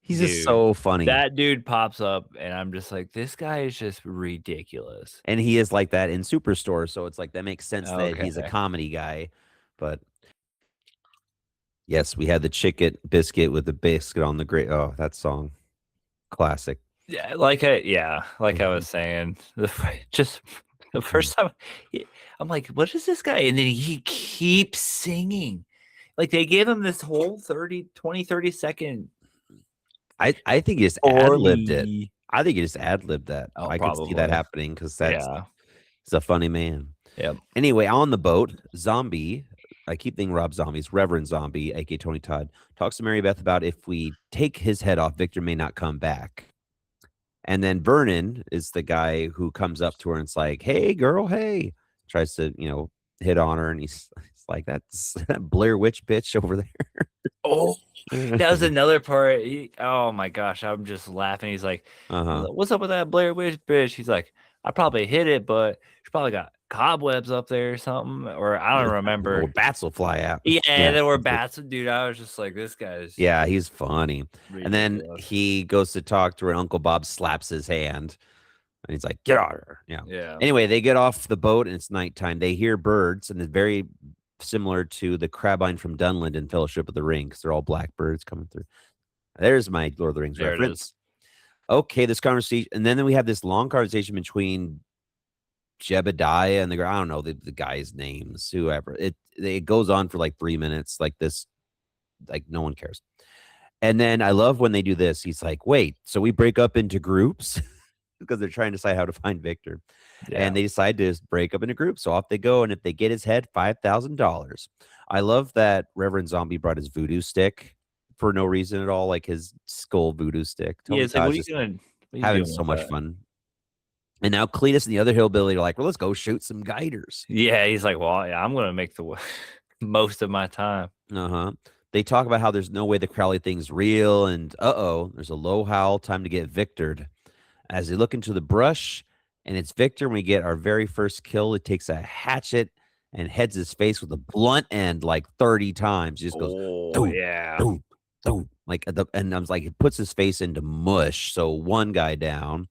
S2: He's just
S1: dude
S2: so funny.
S1: that dude pops up, and I'm just like, "This guy is just ridiculous."
S2: And he is like that in Superstore, so it's like that makes sense that he's a
S1: Okay.
S2: comedy guy. But yes, we had the chicken biscuit with the biscuit on the great. Oh, that song, classic.
S1: Yeah, like I
S2: Mhm,
S1: was saying, just the
S2: mhm.
S1: first time, I'm like, "What is this guy?" And then he keeps singing. Like, they gave him this whole 30-second
S2: I think he just ad
S1: for
S2: libbed it.
S1: me.
S2: I think he just ad libbed that.
S1: Oh,
S2: I could see that
S1: probably.
S2: happening because that's
S1: Yeah.
S2: he's a funny man.
S1: Yep.
S2: Anyway, on the boat, Zombie, I keep thinking Rob Zombie's Reverend Zombie, aka Tony Todd, talks to Mary Beth about if we take his head off, Victor may not come back. And then Vernon is the guy who comes up to her and it's like, "Hey, girl, hey," tries to hit on her, and he's like, "That's that Blair Witch bitch over
S1: Oh,
S2: there."
S1: that was another part. Oh my gosh, I'm just laughing. He's like,
S2: Uh-huh.
S1: "What's up with that Blair Witch bitch?" He's like, "I probably hit it, but she probably got cobwebs up there or something." Or I don't
S2: Or
S1: remember.
S2: bats will fly out.
S1: Yeah,
S2: Yeah.
S1: and there were
S2: It's like,
S1: bats. Dude, I was just like, this guy is
S2: yeah, he's funny. And then
S1: ridiculous.
S2: he goes to talk to her, and Uncle Bob slaps his hand. And he's like, "Get out of her." Yeah.
S1: Yeah.
S2: Anyway, they get off the boat and it's nighttime. They hear birds, and it's very similar to the Crabine from Dunland in Fellowship of the Ring because they're all black birds coming through. There's my Lord of the Rings
S1: There it is.
S2: reference. Okay, this conversation, and then we have this long conversation between Jebediah and the girl. I don't know the guy's names, whoever. It goes on for like 3 minutes, like this, like no one cares. And then I love when they do this. He's like, "Wait, so we break up into groups?" Because they're trying to decide how to find Victor.
S1: Yeah.
S2: And they decide to just break up into groups. So off they go. And if they get his head, $5,000. I love that Reverend Zombie brought his voodoo stick for no reason at all, like his skull voodoo stick.
S1: Yeah,
S2: Tony
S1: it's like,
S2: Todd's just
S1: what are you
S2: having
S1: doing
S2: so
S1: with
S2: much
S1: that?
S2: fun. And now Cletus and the other hillbilly are like, "Well, let's go shoot some guiders."
S1: Yeah, he's like, "Well, yeah, I'm gonna make the most of my time."
S2: Uh-huh. They talk about how there's no way the Crowley thing's real, and there's a low howl, time to get Victored. As they look into the brush, and it's Victor, and we get our very first kill. It takes a hatchet and heads his face with a blunt end like 30 times. He just goes,
S1: Oh,
S2: doom,
S1: yeah.
S2: doom, doom. And I was like, it puts his face into mush. So one guy down.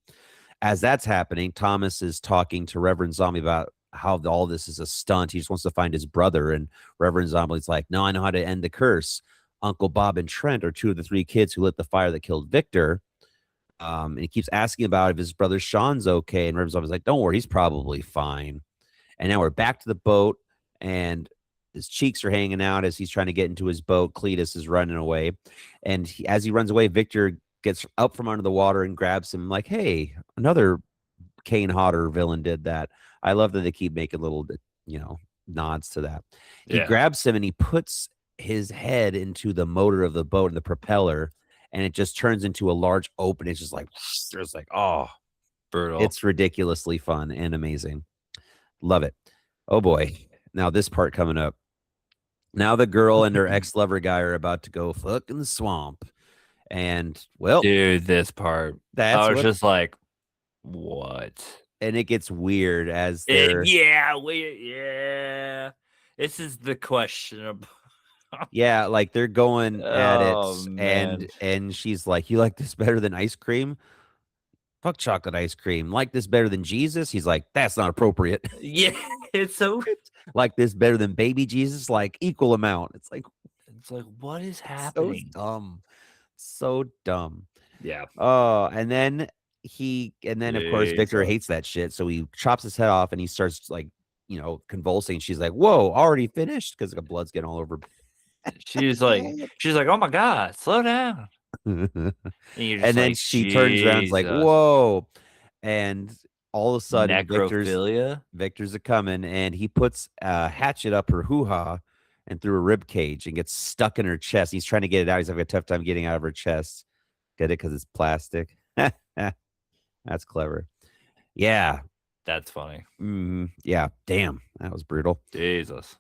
S2: As that's happening, Thomas is talking to Reverend Zombie about how all this is a stunt. He just wants to find his brother. And Reverend Zombie's like, "No, I know how to end the curse." Uncle Bob and Trent are two of the three kids who lit the fire that killed Victor. And he keeps asking about if his brother Sean's okay. And Reverend Zombie's like, "Don't worry, he's probably fine." And now we're back to the boat, and his cheeks are hanging out as he's trying to get into his boat. Cletus is running away. And as he runs away, Victor gets up from under the water and grabs him, like, "Hey, another Kane Hodder villain did that." I love that they keep making little, nods to that. He
S1: Yeah.
S2: grabs him and he puts his head into the motor of the boat and the propeller, and it just turns into a large open. It's just like, there's like, oh,
S1: Brutal.
S2: it's ridiculously fun and amazing. Love it. Oh boy. Now this part coming up. Now the girl and her ex-lover guy are about to go fuck in the swamp. And well,
S1: Dude, this part,
S2: that's
S1: I was
S2: what
S1: just like, "What?"
S2: and it gets weird as they're
S1: Yeah. This is the questionable.
S2: yeah, like they're going at it
S1: Oh,
S2: and
S1: man.
S2: and she's like, "You like this better than ice cream?" "Fuck chocolate ice cream." "Like this better than Jesus?" He's like, "That's not appropriate."
S1: Yeah, it's so
S2: "Like this better than baby Jesus?" "Like equal amount."
S1: it's like, what is
S2: So
S1: happening?
S2: dumb. So dumb.
S1: Yeah.
S2: Oh, and then of course Victor
S1: Jesus.
S2: hates that shit, so he chops his head off and he starts like, convulsing. She's like, "Whoa, already finished?" Because the blood's getting all over.
S1: She's like "Oh my god, slow down."
S2: And
S1: And you're just
S2: then
S1: like,
S2: she turns around, and's like,
S1: "Jesus."
S2: "Whoa," and all of a sudden
S1: Necrophilia.
S2: Victor's a coming, and he puts a hatchet up her hoo-ha and through a rib cage and gets stuck in her chest. He's trying to get it out. He's having a tough time getting out of her chest. Get it? Because it's plastic. That's clever. Yeah.
S1: That's funny.
S2: Yeah. Damn. That was brutal.
S1: Jesus.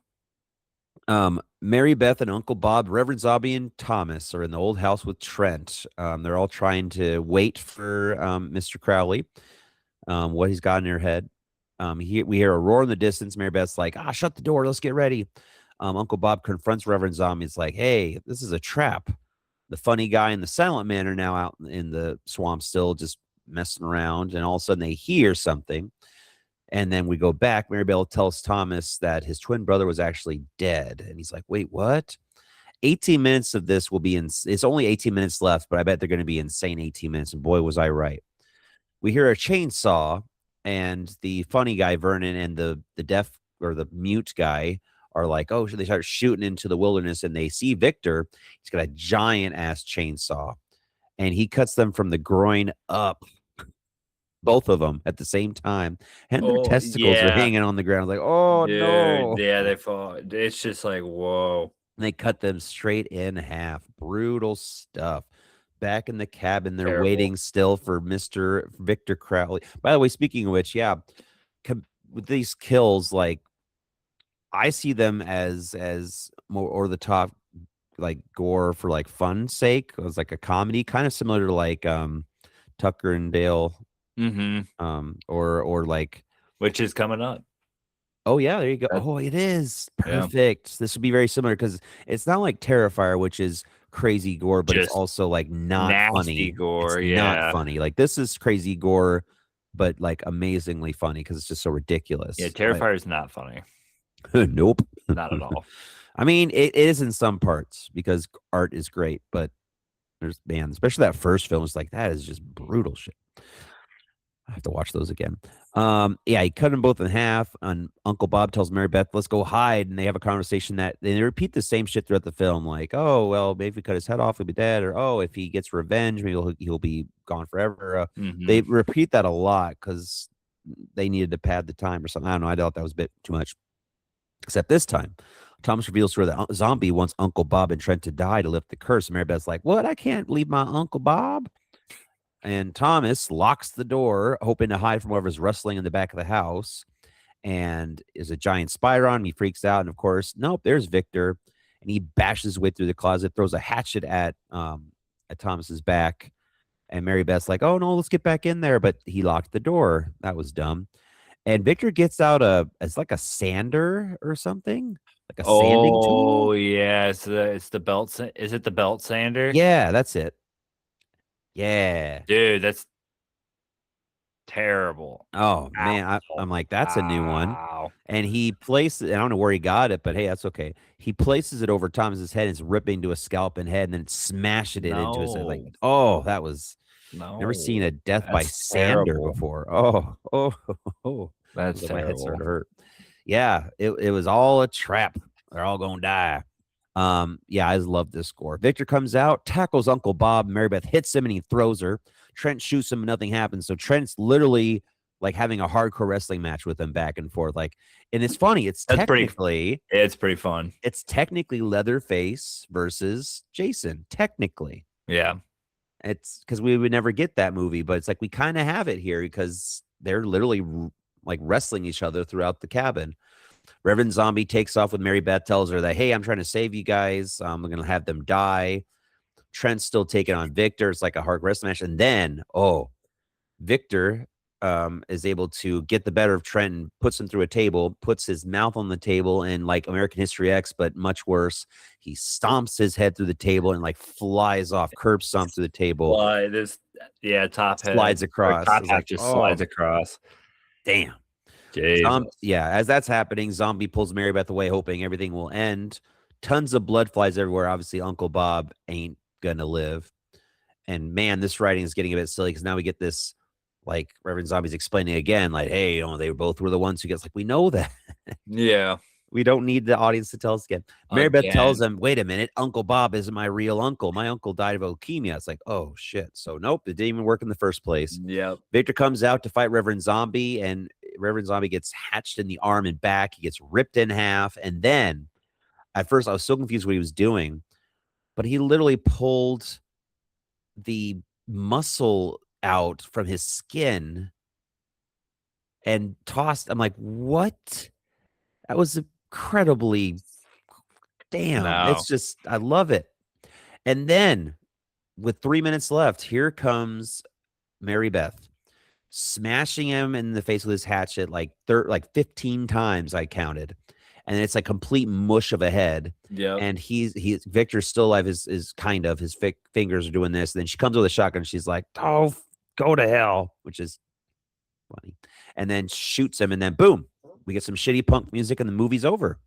S2: Mary Beth and Uncle Bob, Reverend Zombie, and Thomas are in the old house with Trent. They're all trying to wait for Mr. Crowley. What he's got in her head. We hear a roar in the distance. Mary Beth's like, shut the door. Let's get ready. Uncle Bob confronts Reverend Zombie. It's like, hey, this is a trap. The funny guy and the silent man are now out in the swamp still just messing around. And all of a sudden they hear something. And then we go back. Mary Beth tells Thomas that his twin brother was actually dead. And he's like, wait, what? 18 minutes of this will be it's only 18 minutes left, but I bet they're going to be insane 18 minutes. And boy, was I right. We hear a chainsaw, and the funny guy, Vernon, and the deaf or the mute guy are like, oh, they start shooting into the wilderness, and they see Victor. He's got a giant ass chainsaw, and he cuts them from the groin up, both of them at the same time, and their testicles are hanging on the ground. Like, oh, dude, no.
S1: Yeah, they fall. It's just like, whoa.
S2: And they cut them straight in half. Brutal stuff. Back in the cabin, they're waiting still for Mr. Victor Crowley. By the way, speaking of which, yeah, with these kills, like I see them as more over the top, like gore for like fun's sake. It was like a comedy, kind of similar to like Tucker and Dale, or like,
S1: which is coming up.
S2: Oh yeah, there you go. Oh, it is perfect. Yeah. This would be very similar because it's not like Terrifier, which is crazy gore, but it's also like not funny
S1: gore.
S2: It's not funny. Like this is crazy gore, but like amazingly funny because it's just so ridiculous.
S1: Yeah, Terrifier is not funny.
S2: Nope,
S1: not at all.
S2: I mean, it is in some parts because art is great, but there's especially that first film is like that is just brutal shit. I have to watch those again. Yeah, he cut them both in half. And Uncle Bob tells Mary Beth, let's go hide. And they have a conversation that they repeat the same shit throughout the film. Like, oh, well, maybe if we cut his head off, he'll be dead. Or, oh, if he gets revenge, maybe he'll be gone forever. They repeat that a lot because they needed to pad the time or something. I don't know. I thought that was a bit too much. Except this time, Thomas reveals to her that Zombie wants Uncle Bob and Trent to die to lift the curse. And Mary Beth's like, what? I can't leave my Uncle Bob. And Thomas locks the door, hoping to hide from whoever's wrestling in the back of the house. And is a giant spider on him. He freaks out. And of course, nope, there's Victor. And he bashes his way through the closet, throws a hatchet at Thomas's back. And Mary Beth's like, oh, no, let's get back in there. But he locked the door. That was dumb. And Victor gets out it's like a sander or something. Like a sanding tool.
S1: Oh, yeah. It's the belt. Is it the belt sander?
S2: Yeah, that's it. Yeah.
S1: Dude, that's terrible.
S2: Oh, man. I'm like, that's a new one. And he places, I don't know where he got it, but hey, that's okay. He places it over Thomas's head and it's ripping to a scalp and head and then smashing it into his head. Like, oh, that was never seen a death by sander before. Oh.
S1: That's terrible.
S2: My head started to hurt. Yeah, it was all a trap. They're all gonna die. Yeah, I love this score. Victor comes out, tackles Uncle Bob. Mary Beth hits him and he throws her. Trent shoots him and nothing happens. So Trent's literally like having a hardcore wrestling match with him back and forth. Like, and it's funny. It's pretty fun. It's technically Leatherface versus Jason. Technically.
S1: Yeah.
S2: It's because we would never get that movie, but it's like we kind of have it here because they're literally like wrestling each other throughout the cabin. Reverend Zombie takes off with Mary Beth, tells her that, hey, I'm trying to save you guys. I'm going to have them die. Trent's still taking on Victor. It's like a hard wrestling match. And then, Victor is able to get the better of Trent and puts him through a table, puts his mouth on the table, and like American History X, but much worse. He stomps his head through the table and like flies off, curb stomp through the table.
S1: Top head
S2: slides across.
S1: Top half just slides across.
S2: Damn. As that's happening, Zombie pulls Mary Beth away, hoping everything will end. Tons of blood flies everywhere. Obviously, Uncle Bob ain't gonna live. And man, this writing is getting a bit silly because now we get this, like Reverend Zombie's explaining again, like, hey, they both were the ones who gets like, we know that.
S1: Yeah.
S2: We don't need the audience to tell us again. Mary Beth tells
S1: Again.
S2: them, wait a minute, Uncle Bob isn't my real uncle. My uncle died of leukemia. It's like, oh shit. So nope, it didn't even work in the first place.
S1: Yep.
S2: Victor comes out to fight Reverend Zombie, and Reverend Zombie gets hatched in the arm and back. He gets ripped in half. And then at first I was so confused what he was doing, but he literally pulled the muscle out from his skin and tossed. I'm like, what? That was incredibly damn.
S1: No.
S2: It's just, I love it. And then with 3 minutes left, here comes Mary Beth smashing him in the face with his hatchet like 15 times I counted. And it's like complete mush of a head.
S1: Yep.
S2: And Victor's still alive. His fingers are doing this. And then she comes with a shotgun. She's like, oh, go to hell, which is funny. And then shoots him. And then boom, we get some shitty punk music and the movie's over.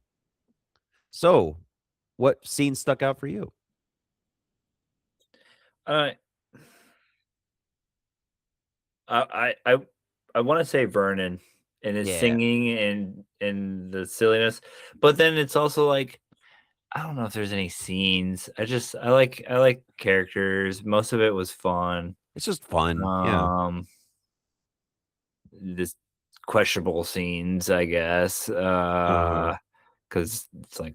S2: So what scene stuck out for you?
S1: I want to say Vernon and his singing and the silliness, but then it's also like, I don't know if there's any scenes. I like characters. Most of it was fun.
S2: It's just fun.
S1: This questionable scenes, I guess, because it's like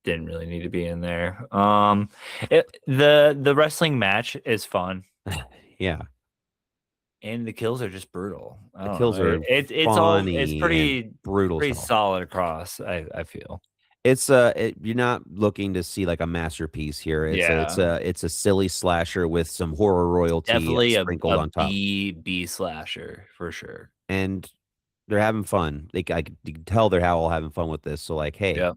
S1: didn't really need to be in there. The wrestling match is fun.
S2: Yeah.
S1: And the kills are just brutal.
S2: The kills are
S1: it's pretty
S2: brutal,
S1: pretty solid across. I feel
S2: it's you're not looking to see like a masterpiece here. It's a silly slasher with some horror royalty
S1: definitely
S2: sprinkled on top.
S1: B slasher for sure.
S2: And they're having fun. You can tell they're all having fun with this. So like, hey,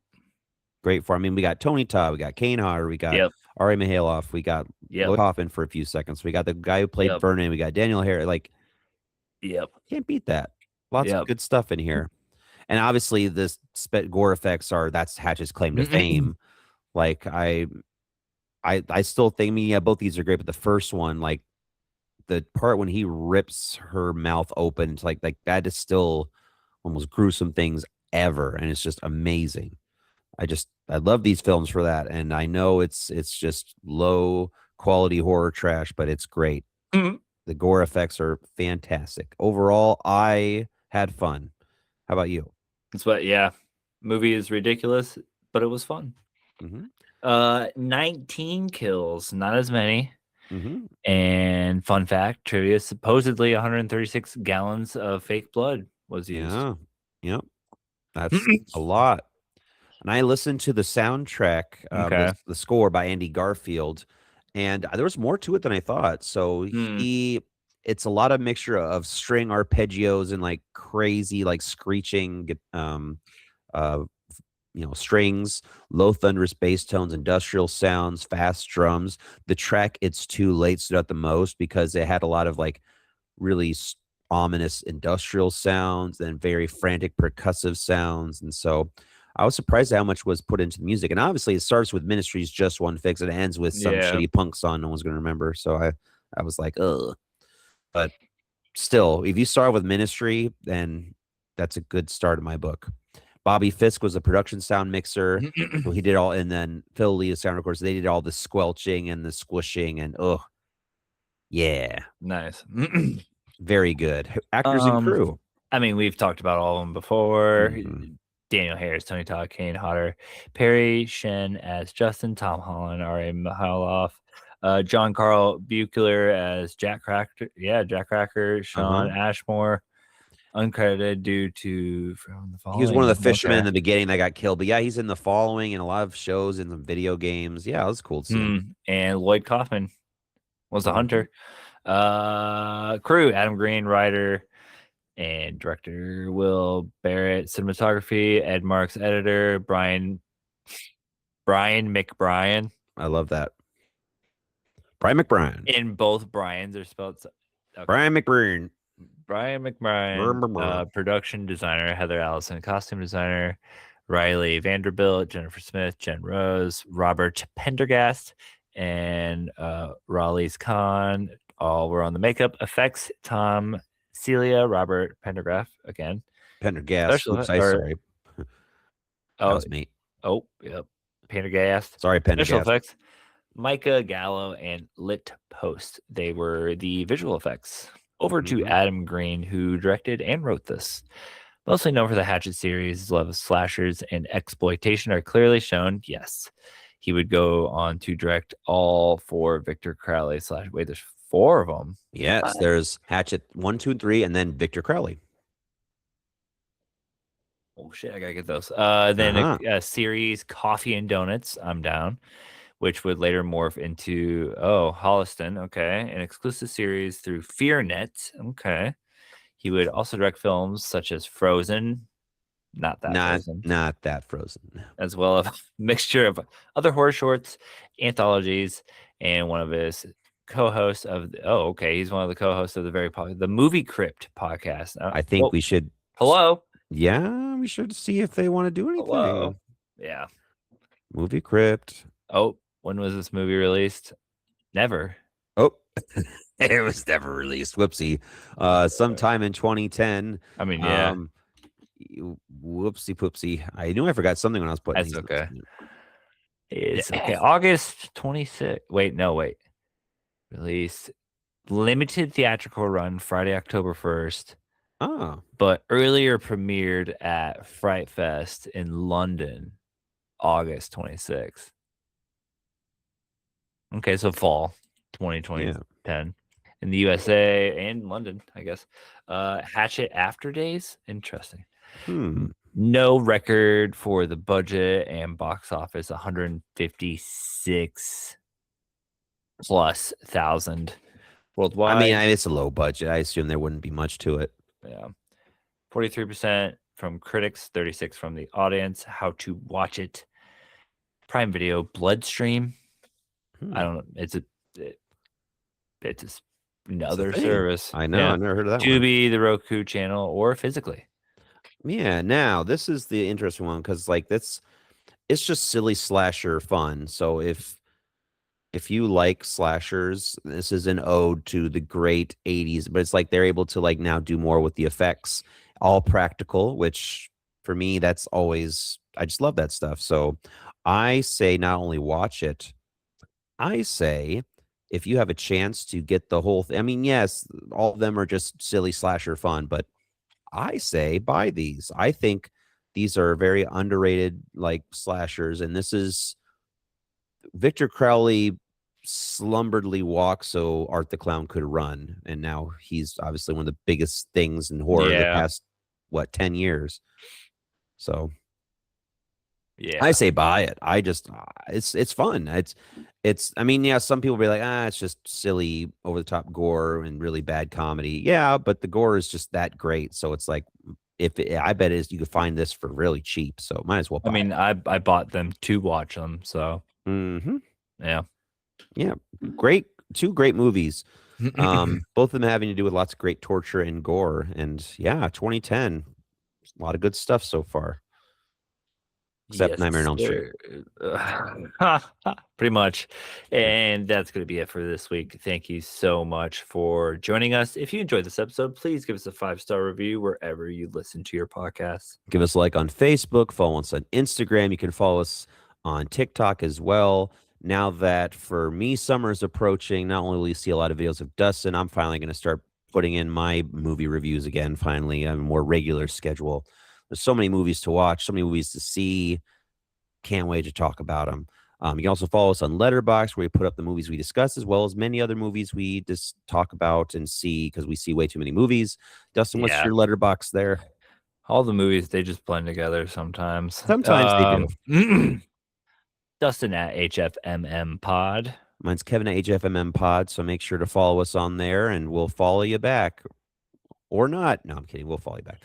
S2: great for. I mean, we got Tony Todd, we got Kane Hodder, we got Ari Mihailoff, we got Lloyd Kaufman for a few seconds. We got the guy who played Vernon. We got Daniel Harris. Like, can't beat that. Lots of good stuff in here. And obviously, this gore effects that's Hatchet's claim to fame. Like, I still think, I mean, both these are great, but the first one, like, the part when he rips her mouth open, like that is still one of the most gruesome things ever, and it's just amazing. I love these films for that, and I know it's just low quality horror trash, but it's great. The gore effects are fantastic. Overall, I had fun. How about you?
S1: That's what, movie is ridiculous, but it was fun. 19 kills, not as many. And fun fact, trivia, supposedly 136 gallons of fake blood was used.
S2: Yep. That's a lot. And I listened to the soundtrack, the score by Andy Garfield, and there was more to it than I thought. So it's a lot of mixture of string arpeggios and like crazy, like screeching, strings, low thunderous bass tones, industrial sounds, fast drums. The track "It's Too Late" stood out the most because it had a lot of like really ominous industrial sounds and very frantic percussive sounds, and so I was surprised at how much was put into the music. And obviously, it starts with Ministry's "Just One Fix" and it ends with some shitty punk song no one's going to remember. So I was like, ugh. But still, if you start with Ministry, then that's a good start in my book. Bobby Fisk was a production sound mixer. So he did all, and then Phil Lee, the sound recorder. They did all the squelching and the squishing, and
S1: nice,
S2: very good. Actors and crew.
S1: I mean, we've talked about all of them before. Daniel Harris, Tony Todd, Kane Hodder, Perry Shen as Justin, Tom Holland, R.A. Mihailoff, John Carl Buechler as Jack Cracker, Jack Cracker, Sean Ashmore, uncredited due to
S2: he was one of the fishermen in the beginning that got killed, but he's in The Following and a lot of shows and some video games. It was cool to see.
S1: And Lloyd Kaufman was the hunter. Crew: Adam Green, writer and director; Will Barrett, cinematography; Ed Marks, editor; Brian McBrien.
S2: I love that. Brian McBrien.
S1: And both Brians are spelled.
S2: Brian McBrien.
S1: Brian McBrien. Production designer Heather Allison. Costume designer Riley Vanderbilt. Jennifer Smith. Jen Rose. Robert Pendergast. And Raleigh's Khan. All were on the makeup. Effects: Tom Celia, Robert Pendergraft again.
S2: Pendergast. Oops, sorry. That
S1: Oh,
S2: was me.
S1: yep. Pendergast.
S2: Sorry,
S1: Special
S2: Pendergast.
S1: effects. Micah, Gallo, and Lit Post. They were the visual effects. Over to
S2: Mhm.
S1: Adam Green, who directed and wrote this. Mostly known for the Hatchet series, his love of slashers and exploitation are clearly shown. Yes. He would go on to direct all 4 Victor Crowley slash. Wait, there's 4 of them.
S2: Yes, there's Hatchet 1, 2, and 3, and then Victor Crowley.
S1: Oh shit, I gotta get those. Then
S2: Uh-huh.
S1: a series, Coffee and Donuts. I'm down, which would later morph into Holliston. Okay, an exclusive series through FearNet. Okay, he would also direct films such as Frozen, not that Frozen,
S2: Not that Frozen.
S1: as well as a mixture of other horror shorts, anthologies, and one of his co-hosts of. Oh, okay, he's one of the co-hosts of the very popular the Movie Crypt podcast.
S2: I think we should.
S1: Hello.
S2: Yeah, we should see if they want to do anything.
S1: Hello. Yeah.
S2: Movie Crypt.
S1: Oh, when was this movie released? Never.
S2: Oh, it was never released. Whoopsie. Sometime in 2010.
S1: I mean, yeah.
S2: Whoopsie poopsie. I knew I forgot something when I was putting
S1: That's
S2: these.
S1: okay. It's okay. August 26th. Wait. Release limited theatrical run Friday, October 1st,
S2: Oh,
S1: but earlier premiered at Fright Fest in London, August 26th. Okay, so fall 2020
S2: yeah.
S1: 10 in the USA and London, I guess. Hatchet After Days. Interesting. No record for the budget and box office, 156 plus thousand worldwide.
S2: I mean, it's a low budget. I assume there wouldn't be much to it.
S1: Yeah. 43% from critics, 36 from the audience. How to watch it. Prime Video, Bloodstream. I don't know. It's another service.
S2: I know.
S1: Yeah.
S2: I've never heard of that one.
S1: Tubi, the Roku channel, or physically.
S2: Yeah. Now this is the interesting one because it's just silly slasher fun. So if you like slashers, this is an ode to the great 80s, but it's like they're able to like now do more with the effects, all practical, which for me, that's always, I just love that stuff. So I say not only watch it, I say if you have a chance to get the whole thing, I mean, yes, all of them are just silly slasher fun, but I say buy these. I think these are very underrated like slashers, and this is Victor Crowley slumberedly walked so Art the Clown could run, and now he's obviously one of the biggest things in horror the past 10 years. So
S1: yeah,
S2: I say buy it. I just it's fun. It's I mean, yeah, some people be like, it's just silly over the top gore and really bad comedy. Yeah, but the gore is just that great. So it's like I bet you could find this for really cheap. So might as well buy it.
S1: I bought them to watch them. So yeah.
S2: Yeah. Great. 2 great movies. Both of them having to do with lots of great torture and gore. And yeah, 2010. A lot of good stuff so far. Except Nightmare on Elm Street.
S1: Pretty much. And that's going to be it for this week. Thank you so much for joining us. If you enjoyed this episode, please give us a 5-star review wherever you listen to your podcasts.
S2: Give us a like on Facebook. Follow us on Instagram. You can follow us on TikTok as well. Now that for me, summer is approaching, not only will you see a lot of videos of Dustin, I'm finally going to start putting in my movie reviews again, finally, on a more regular schedule. There's so many movies to watch, so many movies to see. Can't wait to talk about them. You can also follow us on Letterboxd, where we put up the movies we discuss, as well as many other movies we just talk about and see because we see way too many movies. Dustin, what's your Letterboxd there?
S1: All the movies, they just blend together sometimes.
S2: Sometimes they
S1: do. Dustin at HFMM Pod.
S2: Mine's Kevin at HFMM Pod, so make sure to follow us on there, and we'll follow you back. Or not. No, I'm kidding. We'll follow you back.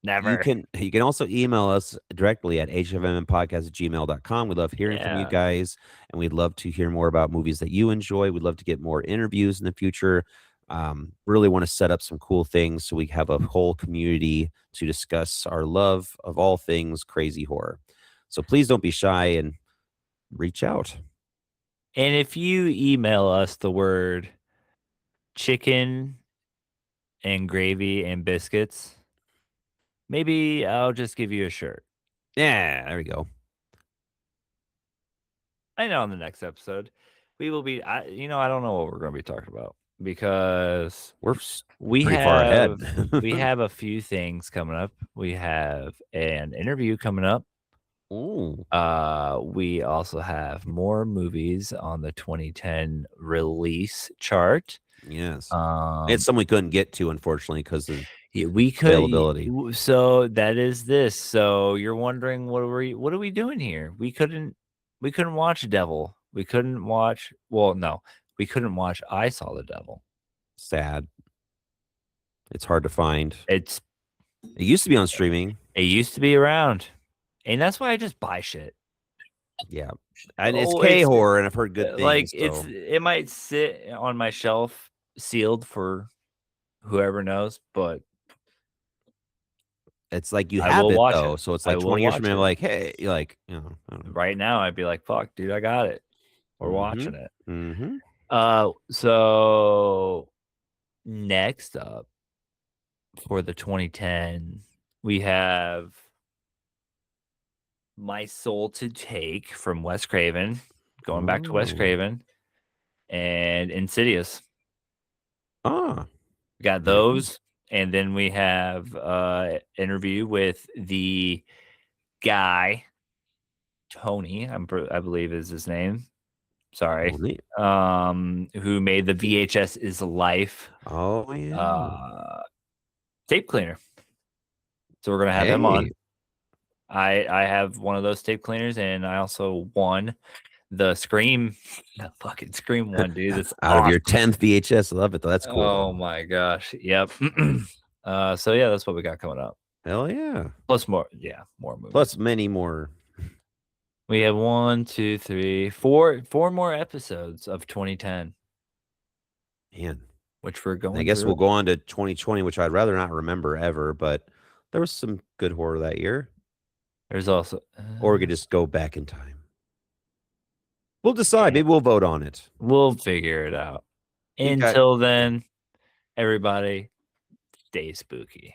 S1: Never.
S2: You can also email us directly at hfmmpodcast@gmail.com. We love hearing from you guys, and we'd love to hear more about movies that you enjoy. We'd love to get more interviews in the future. Really want to set up some cool things so we have a whole community to discuss our love of all things crazy horror. So please don't be shy and reach out.
S1: And if you email us the word chicken and gravy and biscuits, maybe I'll just give you a shirt.
S2: Yeah, there we go.
S1: I know on the next episode, we will be, I don't know what we're going to be talking about because
S2: We're
S1: we
S2: pretty far ahead.
S1: we have a few things coming up. We have an interview coming up.
S2: Ooh.
S1: We also have more movies on the 2010 release chart.
S2: Yes. It's something we couldn't get to, unfortunately, because of
S1: we could
S2: availability.
S1: So that is this. So you're wondering what are we doing here? We couldn't watch Devil. We couldn't watch we couldn't watch I Saw the Devil.
S2: Sad. It's hard to find.
S1: It
S2: used to be on streaming.
S1: It used to be around. And that's why I just buy shit.
S2: Yeah. And it's K-horror, and I've heard good things.
S1: Like,
S2: so.
S1: it might sit on my shelf sealed for whoever knows, but
S2: it's like you
S1: I
S2: have
S1: will
S2: it,
S1: watch
S2: though.
S1: it.
S2: So it's like 20 years from now, I'm like, hey, I don't know.
S1: Right now, I'd be like, fuck, dude, I got it. We're watching it.
S2: Mm-hmm.
S1: So next up for the 2010, we have My Soul to Take from Wes Craven, going back to Wes Craven, and Insidious.
S2: Ah.
S1: We got those. And then we have interview with the guy, Tony, I believe is his name. Sorry. Who made the VHS is Life.
S2: Oh, yeah.
S1: Tape cleaner. So we're going to have him on. I have one of those tape cleaners, and I also won the fucking Scream one, dude. That's
S2: out of your 10th VHS. I love it, though. That's cool.
S1: Oh, my gosh. Yep. So, yeah, that's what we got coming up.
S2: Hell yeah.
S1: Plus more movies.
S2: Plus many more.
S1: We have 1, 2, 3, 4 more episodes of 2010.
S2: Man.
S1: Which we're going
S2: I guess
S1: through.
S2: we'll go on to 2020, which I'd rather not remember ever, but there was some good horror that year.
S1: There's also...
S2: or we could just go back in time. We'll decide. Maybe we'll vote on it.
S1: We'll figure it out. Until then, everybody, stay spooky.